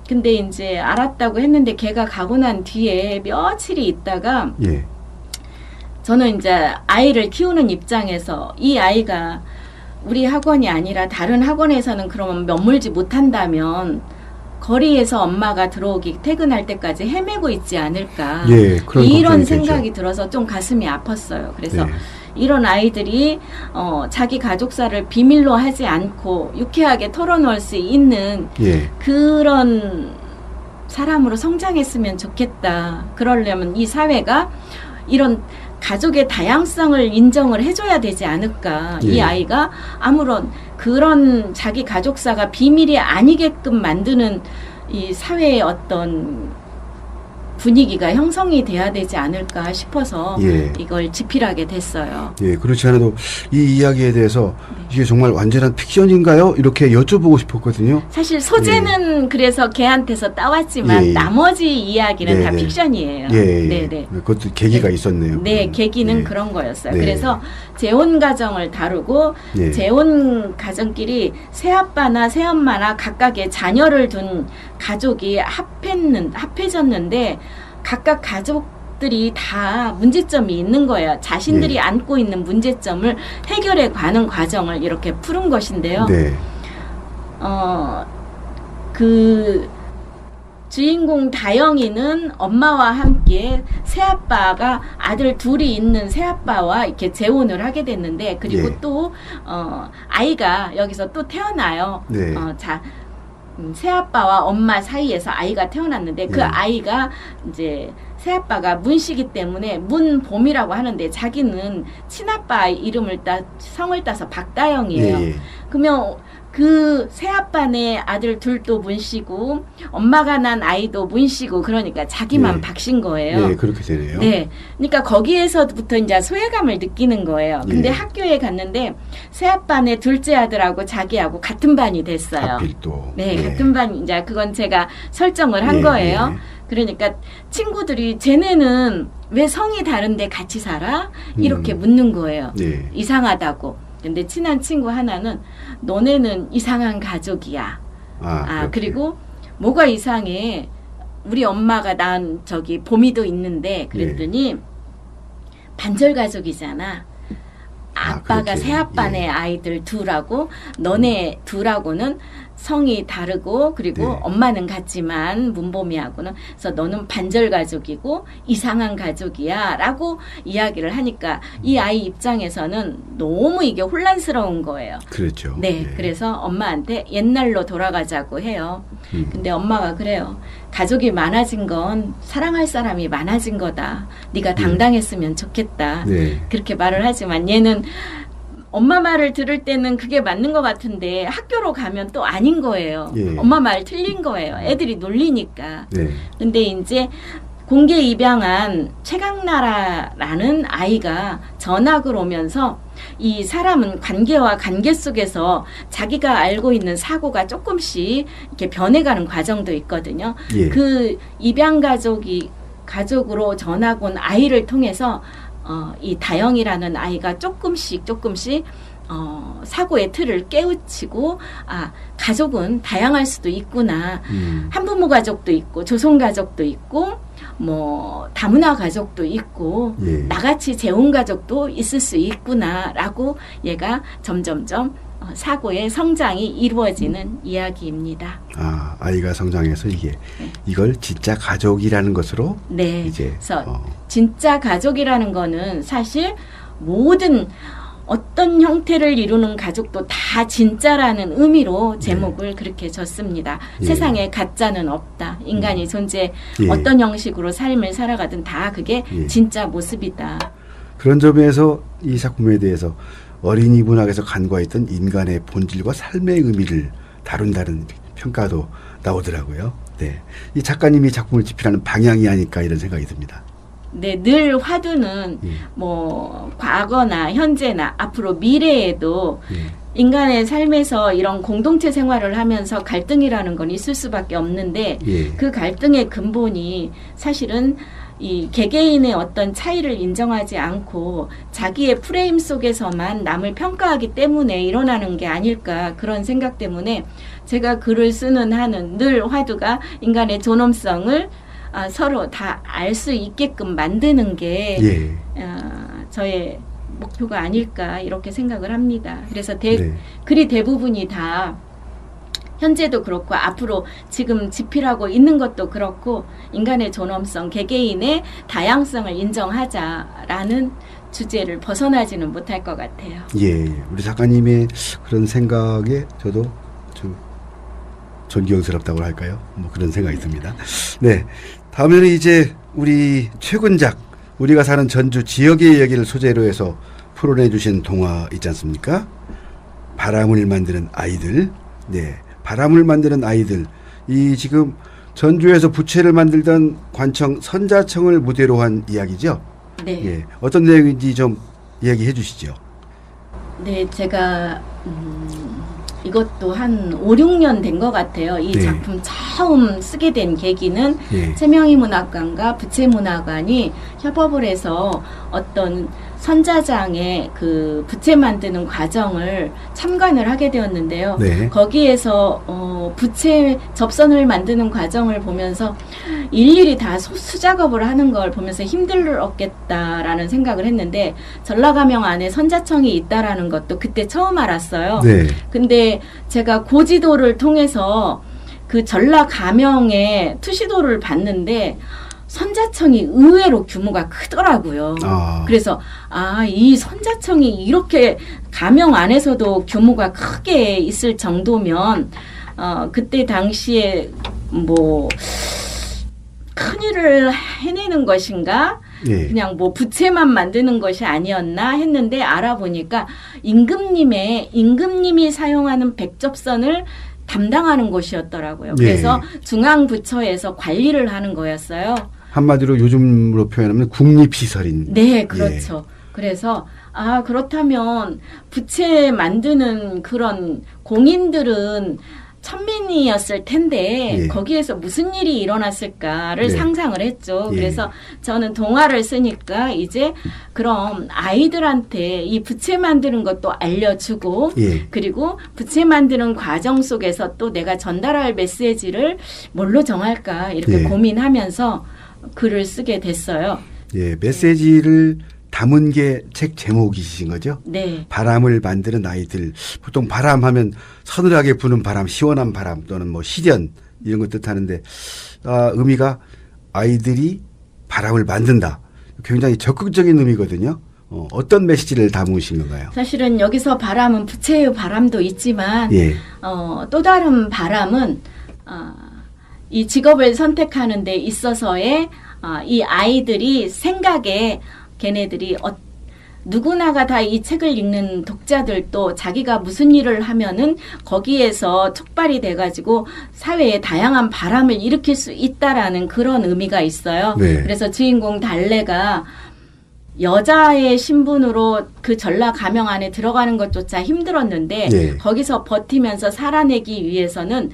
근데 이제 알았다고 했는데 걔가 가고 난 뒤에 며칠이 있다가 예. 저는 이제 아이를 키우는 입장에서 이 아이가 우리 학원이 아니라 다른 학원에서는 그러면 머물지 못한다면 거리에서 엄마가 들어오기 퇴근할 때까지 헤매고 있지 않을까 예, 그런 이런 걱정이 생각이 되죠. 들어서 좀 가슴이 아팠어요. 그래서 네. 이런 아이들이 자기 가족사를 비밀로 하지 않고 유쾌하게 털어놓을 수 있는 예. 그런 사람으로 성장했으면 좋겠다. 그러려면 이 사회가 이런 가족의 다양성을 인정을 해줘야 되지 않을까. 예. 이 아이가 아무런 그런 자기 가족사가 비밀이 아니게끔 만드는 이 사회의 어떤 분위기가 형성이 돼야 되지 않을까 싶어서 예. 이걸 집필하게 됐어요. 예, 그렇지 않아도 이 이야기에 대해서 이게 정말 완전한 픽션인가요? 이렇게 여쭤보고 싶었거든요. 사실 소재는 그래서 걔한테서 따왔지만 예, 예. 나머지 이야기는 네, 다 네. 픽션이에요. 예, 예. 네네. 그것도 계기가 있었네요. 네, 계기는 예. 그런 거였어요. 네. 그래서 재혼 가정을 다루고 예. 재혼 가정끼리 새아빠나 새엄마나 각각의 자녀를 둔 가족이 합해졌는데 각각 가족들이 다 문제점이 있는 거예요. 자신들이 네. 안고 있는 문제점을 해결해 가는 과정을 이렇게 푸른 것인데요. 네. 그 주인공 다영이는 엄마와 함께 새아빠가 아들 둘이 있는 새아빠와 이렇게 재혼을 하게 됐는데 그리고 예. 또 아이가 여기서 또 태어나요. 네. 새아빠와 엄마 사이에서 아이가 태어났는데 그 예. 아이가 이제 새아빠가 문씨기 때문에 문봄이라고 하는데 자기는 친아빠 이름을 성을 따서 박다영이에요. 예, 예. 그러면 그 새아빠네 아들 둘도 문씨고 엄마가 난 아이도 문씨고 그러니까 자기만 네. 박신 거예요. 네, 그렇게 되네요. 네. 그러니까 거기에서부터 이제 소외감을 느끼는 거예요. 근데 예. 학교에 갔는데 새아빠네 둘째 아들하고 자기하고 같은 반이 됐어요. 하필 또. 네, 예. 같은 반 이제 그건 제가 설정을 한 예, 거예요. 예. 그러니까 친구들이 쟤네는 왜 성이 다른데 같이 살아? 이렇게 음. 묻는 거예요. 네. 이상하다고. 근데 친한 친구 하나는 너네는 이상한 가족이야. 그렇게. 그리고 뭐가 이상해? 우리 엄마가 낳은 저기 봄이도 있는데 그랬더니 반절 가족이잖아. 아빠가 그렇게. 새아빠네 예. 아이들 둘하고 너네 둘하고는 성이 다르고 그리고 네. 엄마는 같지만 문봄이하고는 그래서 너는 반절 가족이고 이상한 가족이야 라고 이야기를 하니까 이 아이 입장에서는 너무 이게 혼란스러운 거예요. 그렇죠. 네, 예. 그래서 엄마한테 옛날로 돌아가자고 해요. 음. 근데 엄마가 그래요. 가족이 많아진 건 사랑할 사람이 많아진 거다. 네가 당당했으면 좋겠다. 네. 그렇게 말을 하지만 얘는 엄마 말을 들을 때는 그게 맞는 것 같은데 학교로 가면 또 아닌 거예요. 예. 엄마 말 틀린 거예요. 애들이 놀리니까. 네. 근데 이제 공개 입양한 최강나라라는 아이가 전학을 오면서 이 사람은 관계와 관계 속에서 자기가 알고 있는 사고가 조금씩 이렇게 변해가는 과정도 있거든요. 예. 그 입양 가족으로 전학 온 아이를 통해서 이 다영이라는 아이가 조금씩 사고의 틀을 깨우치고 가족은 다양할 수도 있구나. 한부모 가족도 있고 조손 가족도 있고 뭐 다문화 가족도 있고 예. 나같이 재혼 가족도 있을 수 있구나라고 얘가 점점점 사고의 성장이 이루어지는 이야기입니다. 아이가 성장해서 이걸 진짜 가족이라는 것으로 네. 이제 그래서 진짜 가족이라는 거는 사실 모든 어떤 형태를 이루는 가족도 다 진짜라는 의미로 제목을 그렇게 줬습니다. 예. 세상에 가짜는 없다. 인간이 예. 어떤 형식으로 삶을 살아가든 다 그게 예. 진짜 모습이다. 그런 점에서 이 작품에 대해서 어린이 문학에서 간과했던 인간의 본질과 삶의 의미를 다룬다는 평가도 나오더라고요. 네, 이 작가님이 작품을 집필하는 방향이 아닐까 이런 생각이 듭니다. 네, 늘 화두는 뭐 과거나 현재나 앞으로 미래에도 인간의 삶에서 이런 공동체 생활을 하면서 갈등이라는 건 있을 수밖에 없는데 예. 그 갈등의 근본이 사실은 이 개개인의 어떤 차이를 인정하지 않고 자기의 프레임 속에서만 남을 평가하기 때문에 일어나는 게 아닐까 그런 생각 때문에 제가 글을 쓰는 한은 늘 화두가 인간의 존엄성을 서로 다 알 수 있게끔 만드는 게 저의 목표가 아닐까 이렇게 생각을 합니다. 그래서 글이 대부분이 다 현재도 그렇고 앞으로 지금 집필하고 있는 것도 그렇고 인간의 존엄성, 개개인의 다양성을 인정하자라는 주제를 벗어나지는 못할 것 같아요. 예, 우리 작가님의 그런 생각에 저도 좀 존경스럽다고 할까요? 뭐 그런 생각이 듭니다. 네, 다음에는 이제 우리 최근작 우리가 사는 전주 지역의 이야기를 소재로 해서 풀어내주신 동화 있지 않습니까? 바람을 만드는 아이들. 네, 바람을 만드는 아이들. 이 지금 전주에서 부채를 만들던 관청 선자청을 무대로 한 이야기죠. 네. 예, 어떤 내용인지 좀 얘기해 주시죠. 네, 제가 이것도 한 5, 6년 된 것 같아요. 이 네. 작품 처음 쓰게 된 계기는 예. 최명희 문학관과 부채문화관이 협업을 해서 어떤 선자장의 그 부채 만드는 과정을 참관을 하게 되었는데요. 네. 거기에서 부채 접선을 만드는 과정을 보면서 일일이 다 수작업을 하는 걸 보면서 힘들었겠다라는 생각을 했는데 전라가명 안에 선자청이 있다라는 것도 그때 처음 알았어요. 네. 근데 제가 고지도를 통해서 그 전라가명의 투시도를 봤는데 선자청이 의외로 규모가 크더라고요. 아. 그래서 이 선자청이 이렇게 가명 안에서도 규모가 크게 있을 정도면 그때 당시에 뭐 큰일을 해내는 것인가? 예. 그냥 뭐 부채만 만드는 것이 아니었나 했는데 알아보니까 임금님이 사용하는 백접선을 담당하는 곳이었더라고요. 그래서 중앙부처에서 관리를 하는 거였어요. 한마디로 요즘으로 표현하면 국립시설인. 네, 그렇죠. 그래서 그렇다면 부채 만드는 그런 공인들은 천민이었을 텐데 예. 거기에서 무슨 일이 일어났을까를 네. 상상을 했죠. 예. 그래서 저는 동화를 쓰니까 이제 그럼 아이들한테 이 부채 만드는 것도 알려주고 예. 그리고 부채 만드는 과정 속에서 또 내가 전달할 메시지를 뭘로 정할까 이렇게 예. 고민하면서 글을 쓰게 됐어요. 예, 메시지를 담은 게 책 제목이신 거죠? 네. 바람을 만드는 아이들. 보통 바람하면 서늘하게 부는 바람, 시원한 바람 또는 뭐 시련 이런 거 뜻하는데 의미가 아이들이 바람을 만든다. 굉장히 적극적인 의미거든요. 어떤 메시지를 담으신 건가요? 사실은 여기서 바람은 부채의 바람도 있지만 예. 또 다른 바람은 이 직업을 선택하는 데 있어서의 이 아이들이 생각에 걔네들이 누구나가 다 이 책을 읽는 독자들도 자기가 무슨 일을 하면은 거기에서 촉발이 돼가지고 사회에 다양한 바람을 일으킬 수 있다라는 그런 의미가 있어요. 네. 그래서 주인공 달래가 여자의 신분으로 그 전라 가명 안에 들어가는 것조차 힘들었는데 네. 거기서 버티면서 살아내기 위해서는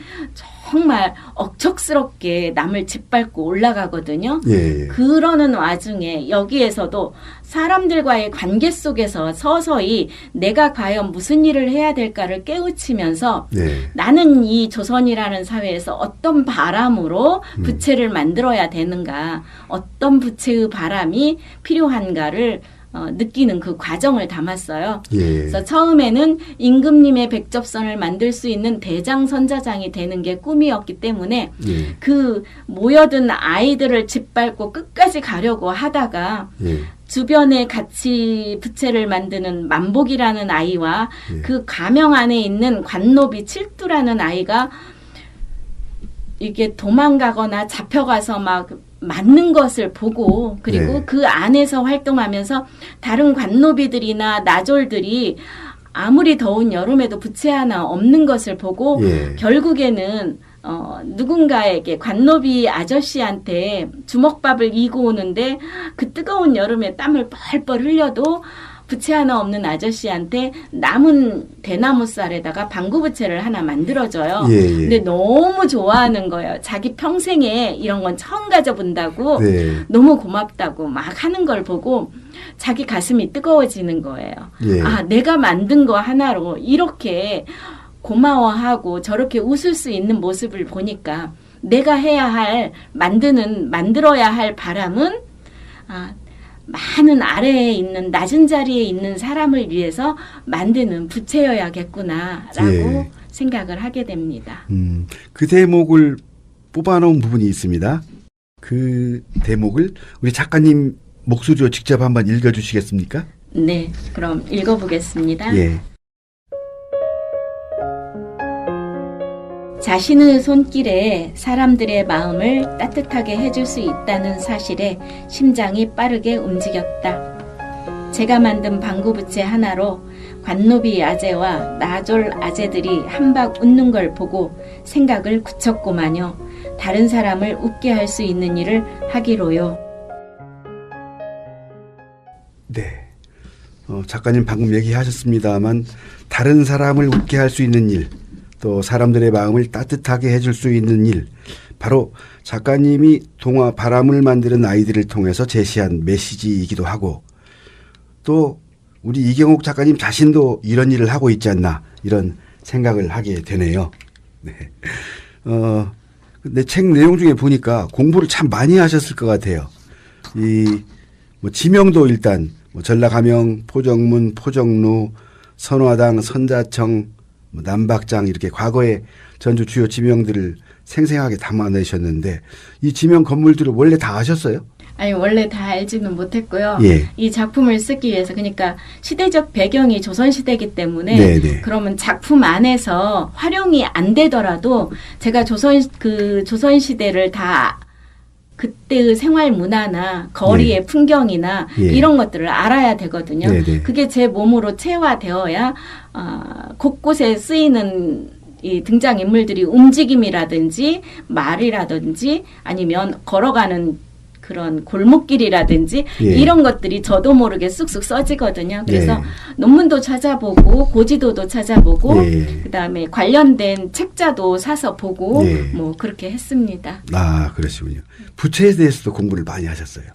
정말 억척스럽게 남을 짓밟고 올라가거든요. 예. 그러는 와중에 여기에서도 사람들과의 관계 속에서 서서히 내가 과연 무슨 일을 해야 될까를 깨우치면서 네. 나는 이 조선이라는 사회에서 어떤 바람으로 부채를 만들어야 되는가, 어떤 부채의 바람이 필요한가를 느끼는 그 과정을 담았어요. 예. 그래서 처음에는 임금님의 백접선을 만들 수 있는 대장선자장이 되는 게 꿈이었기 때문에 예. 그 모여든 아이들을 짓밟고 끝까지 가려고 하다가 예. 주변에 같이 부채를 만드는 만복이라는 아이와 예. 그 가명 안에 있는 관노비 칠두라는 아이가 이게 도망가거나 잡혀가서 막 맞는 것을 보고 그리고 네. 그 안에서 활동하면서 다른 관노비들이나 나졸들이 아무리 더운 여름에도 부채 하나 없는 것을 보고 예. 결국에는 누군가에게 관노비 아저씨한테 주먹밥을 이고 오는데 그 뜨거운 여름에 땀을 뻘뻘 흘려도 부채 하나 없는 아저씨한테 남은 대나무 쌀에다가 방구부채를 하나 만들어줘요. 예, 예. 근데 너무 좋아하는 거예요. 자기 평생에 이런 건 처음 가져본다고 네. 너무 고맙다고 막 하는 걸 보고 자기 가슴이 뜨거워지는 거예요. 예. 내가 만든 거 하나로 이렇게 고마워하고 저렇게 웃을 수 있는 모습을 보니까 내가 해야 할 만들어야 할 바람은 많은 아래에 있는 낮은 자리에 있는 사람을 위해서 만드는 부채여야겠구나라고 예. 생각을 하게 됩니다. 그 대목을 뽑아놓은 부분이 있습니다. 그 대목을 우리 작가님 목소리로 직접 한번 읽어주시겠습니까? 네, 그럼 읽어보겠습니다. 예. 자신의 손길에 사람들의 마음을 따뜻하게 해줄 수 있다는 사실에 심장이 빠르게 움직였다. 제가 만든 방구부채 하나로 관노비 아재와 나졸 아재들이 한박 웃는 걸 보고 생각을 굳혔고만요. 다른 사람을 웃게 할 수 있는 일을 하기로요. 네. 작가님 방금 얘기하셨습니다만 다른 사람을 웃게 할 수 있는 일, 또 사람들의 마음을 따뜻하게 해줄 수 있는 일, 바로 작가님이 동화 바람을 만드는 아이들을 통해서 제시한 메시지이기도 하고 또 우리 이경옥 작가님 자신도 이런 일을 하고 있지 않나 이런 생각을 하게 되네요. 네. 근데 책 내용 중에 보니까 공부를 참 많이 하셨을 것 같아요. 뭐 지명도 일단 뭐 전라가명, 포정문, 포정루, 선화당, 선자청, 뭐 남박장 이렇게 과거의 전주 주요 지명들을 생생하게 담아내셨는데 이 지명 건물들을 원래 다 아셨어요? 아니 원래 다 알지는 못했고요. 예. 이 작품을 쓰기 위해서 그러니까 시대적 배경이 조선시대이기 때문에 네네. 그러면 작품 안에서 활용이 안 되더라도 제가 조선시대를 다 그때의 생활 문화나 거리의 풍경이나 예. 이런 것들을 알아야 되거든요. 네네. 그게 제 몸으로 체화되어야 곳곳에 쓰이는 이 등장인물들이 움직임이라든지 말이라든지 아니면 걸어가는 그런 골목길이라든지 예. 이런 것들이 저도 모르게 쑥쑥 써지거든요. 그래서 예. 논문도 찾아보고 고지도도 찾아보고 예. 그다음에 관련된 책자도 사서 보고 예. 뭐 그렇게 했습니다. 아, 그러시군요. 부채에 대해서도 공부를 많이 하셨어요.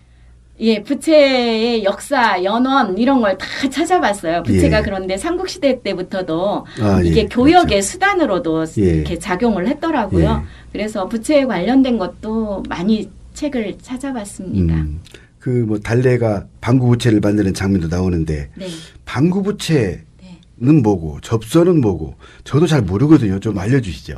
예, 부채의 역사, 연원 이런 걸 다 찾아봤어요. 부채가 예. 그런데 삼국시대 때부터도 아, 이게 예. 교역의 그렇죠. 수단으로도 예. 이렇게 작용을 했더라고요. 예. 그래서 부채에 관련된 것도 많이 책을 찾아봤습니다. 그 뭐 달래가 방구부채를 만드는 장면도 나오는데 네. 방구부채는 네. 뭐고 접선은 뭐고 저도 잘 모르거든요. 좀 알려주시죠.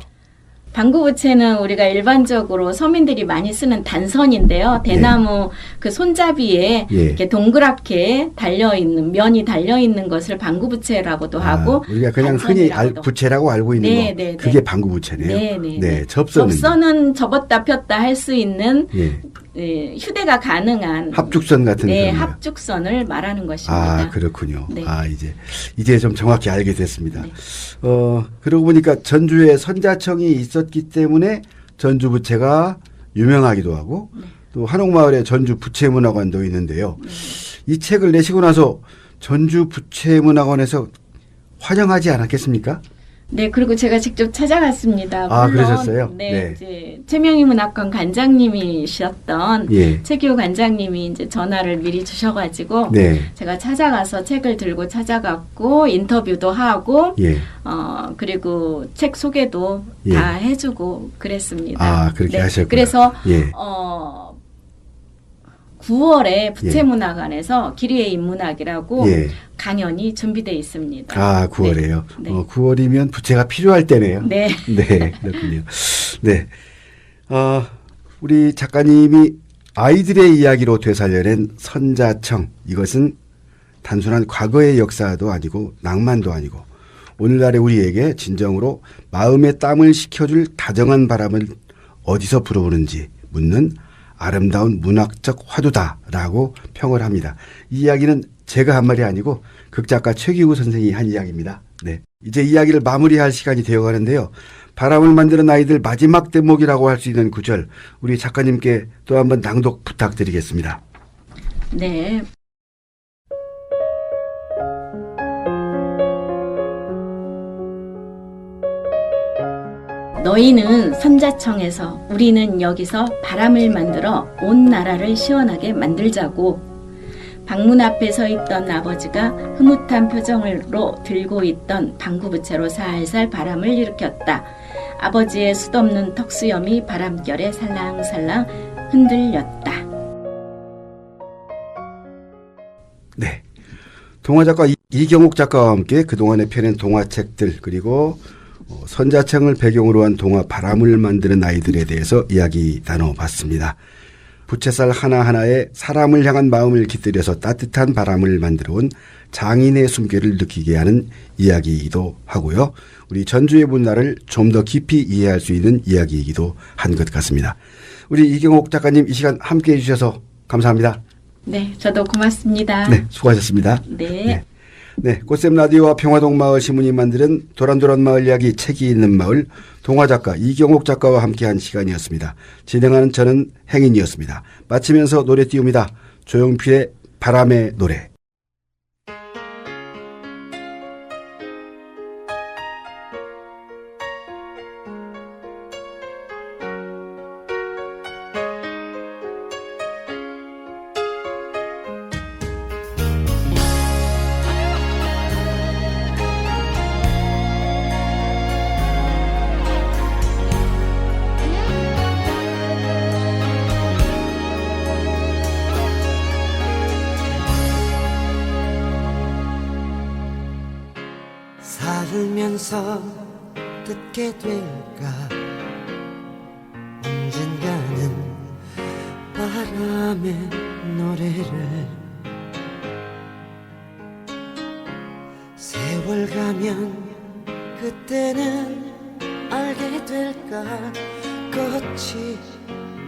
방구부채는 우리가 일반적으로 서민들이 많이 쓰는 단선인데요. 대나무 그 손잡이에 예. 이렇게 동그랗게 달려있는, 면이 달려있는 것을 방구부채라고도 하고. 우리가 그냥 흔히 단선이라고도. 부채라고 알고 있는 네, 거 네, 그게 네. 방구부채네요. 네, 네, 네. 접선은 접선은 접었다 폈다 할 수 있는 예. 예, 휴대가 가능한 합죽선 같은 네, 그런 거요. 합죽선을 말하는 것입니다. 아, 그렇군요. 네. 아, 이제 좀 정확히 알게 됐습니다. 네. 그러고 보니까 전주에 선자청이 있었기 때문에 전주 부채가 유명하기도 하고 네. 또 한옥마을에 전주 부채문화관도 있는데요. 이 책을 내시고 나서 전주 부채문화관에서 환영하지 않았겠습니까? 네, 그리고 제가 직접 찾아갔습니다. 아, 물론, 그러셨어요? 네, 네. 이제 최명희 문학관 관장님이셨던 예. 최규호 관장님이 이제 전화를 미리 주셔가지고 네. 제가 찾아가서 책을 들고 찾아갔고 인터뷰도 하고 예. 그리고 책 소개도 예. 다 해주고 그랬습니다. 아, 그렇게 네, 하셨구나. 그래서 예. 9월에 부채문화관에서 기리의 인문학이라고 예. 강연이 준비되어 있습니다. 아, 9월에요. 네. 9월이면 부채가 필요할 때네요. 네. 네, 그렇군요. 네. 우리 작가님이 아이들의 이야기로 되살려낸 선자청. 이것은 단순한 과거의 역사도 아니고 낭만도 아니고 오늘날의 우리에게 진정으로 마음의 땀을 식혀줄 다정한 바람을 어디서 불어오는지 묻는 아름다운 문학적 화두다라고 평을 합니다. 이 이야기는 제가 한 말이 아니고 극작가 최기우 선생이 한 이야기입니다. 네. 이제 이야기를 마무리할 시간이 되어가는데요. 바람을 만드는 아이들 마지막 대목이라고 할 수 있는 구절, 우리 작가님께 또 한번 낭독 부탁드리겠습니다. 네. 너희는 선자청에서 우리는 여기서 바람을 만들어 온 나라를 시원하게 만들자고. 방문 앞에 서 있던 아버지가 흐뭇한 표정으로 들고 있던 방구부채로 살살 바람을 일으켰다. 아버지의 숱없는 턱수염이 바람결에 살랑살랑 흔들렸다. 네. 동화작가 이경옥 작가와 함께 그동안에 펴낸 동화책들 그리고 선자청을 배경으로 한 동화 바람을 만드는 아이들에 대해서 이야기 나눠봤습니다. 부채살 하나하나에 사람을 향한 마음을 깃들여서 따뜻한 바람을 만들어온 장인의 숨결을 느끼게 하는 이야기이기도 하고요. 우리 전주의 문화를 좀 더 깊이 이해할 수 있는 이야기이기도 한 것 같습니다. 우리 이경옥 작가님 이 시간 함께해 주셔서 감사합니다. 네, 저도 고맙습니다. 네, 수고하셨습니다. 네. 네. 네, 꽃샘 라디오와 평화동 마을 신문이 만드는 도란도란 마을 이야기 책이 있는 마을 동화작가 이경옥 작가와 함께한 시간이었습니다. 진행하는 저는 행인이었습니다. 마치면서 노래 띄웁니다. 조용필의 바람의 노래. 살면서 듣게 될까 언젠가는 바람의 노래를 세월 가면 그때는 알게 될까 꽃이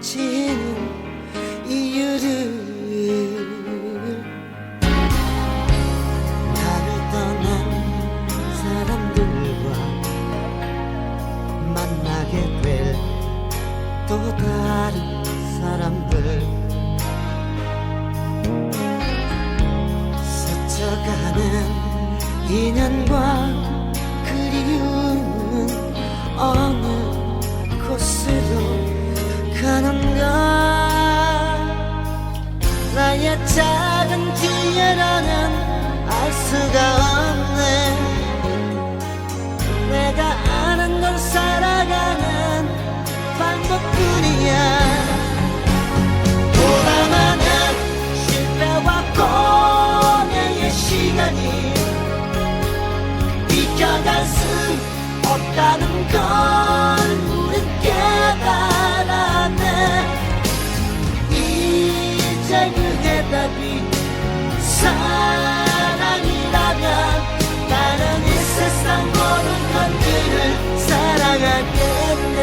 지는 이유를 나를 떠난 사람들과 만나게 될 또 다른 사람들 스쳐가는 인연과 그리움은 어느 곳으로 가는가 나의 작은 뒤에라는 알 수가 없네 내가 아는 건 살아가는 방법뿐이야 돌아가는 실패와 고뇌의 시간이 비켜갈 수 없다는 걸 우린 깨달았네 이제 그 해답이 사랑이라면 나는 이 세상 모든 것들을 사랑하겠네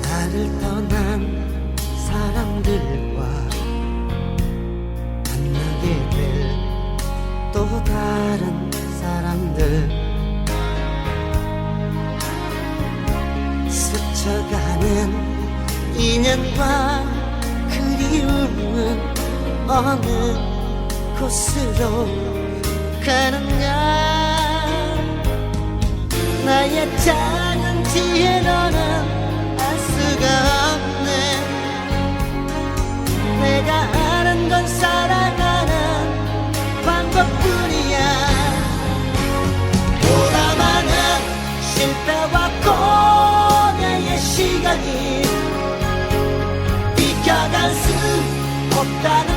나를 떠난 사람들과 만나게 될 또 다른 사람들 스쳐가는 인연과 그리움은 어느 곳으로 가는가 나의 작은 뒤에 너는 알 수가 없네 내가 아는 건 살아가는 방법뿐이야 돌아가는 실패와 고뇌의 시간이 비켜갈 수 없다는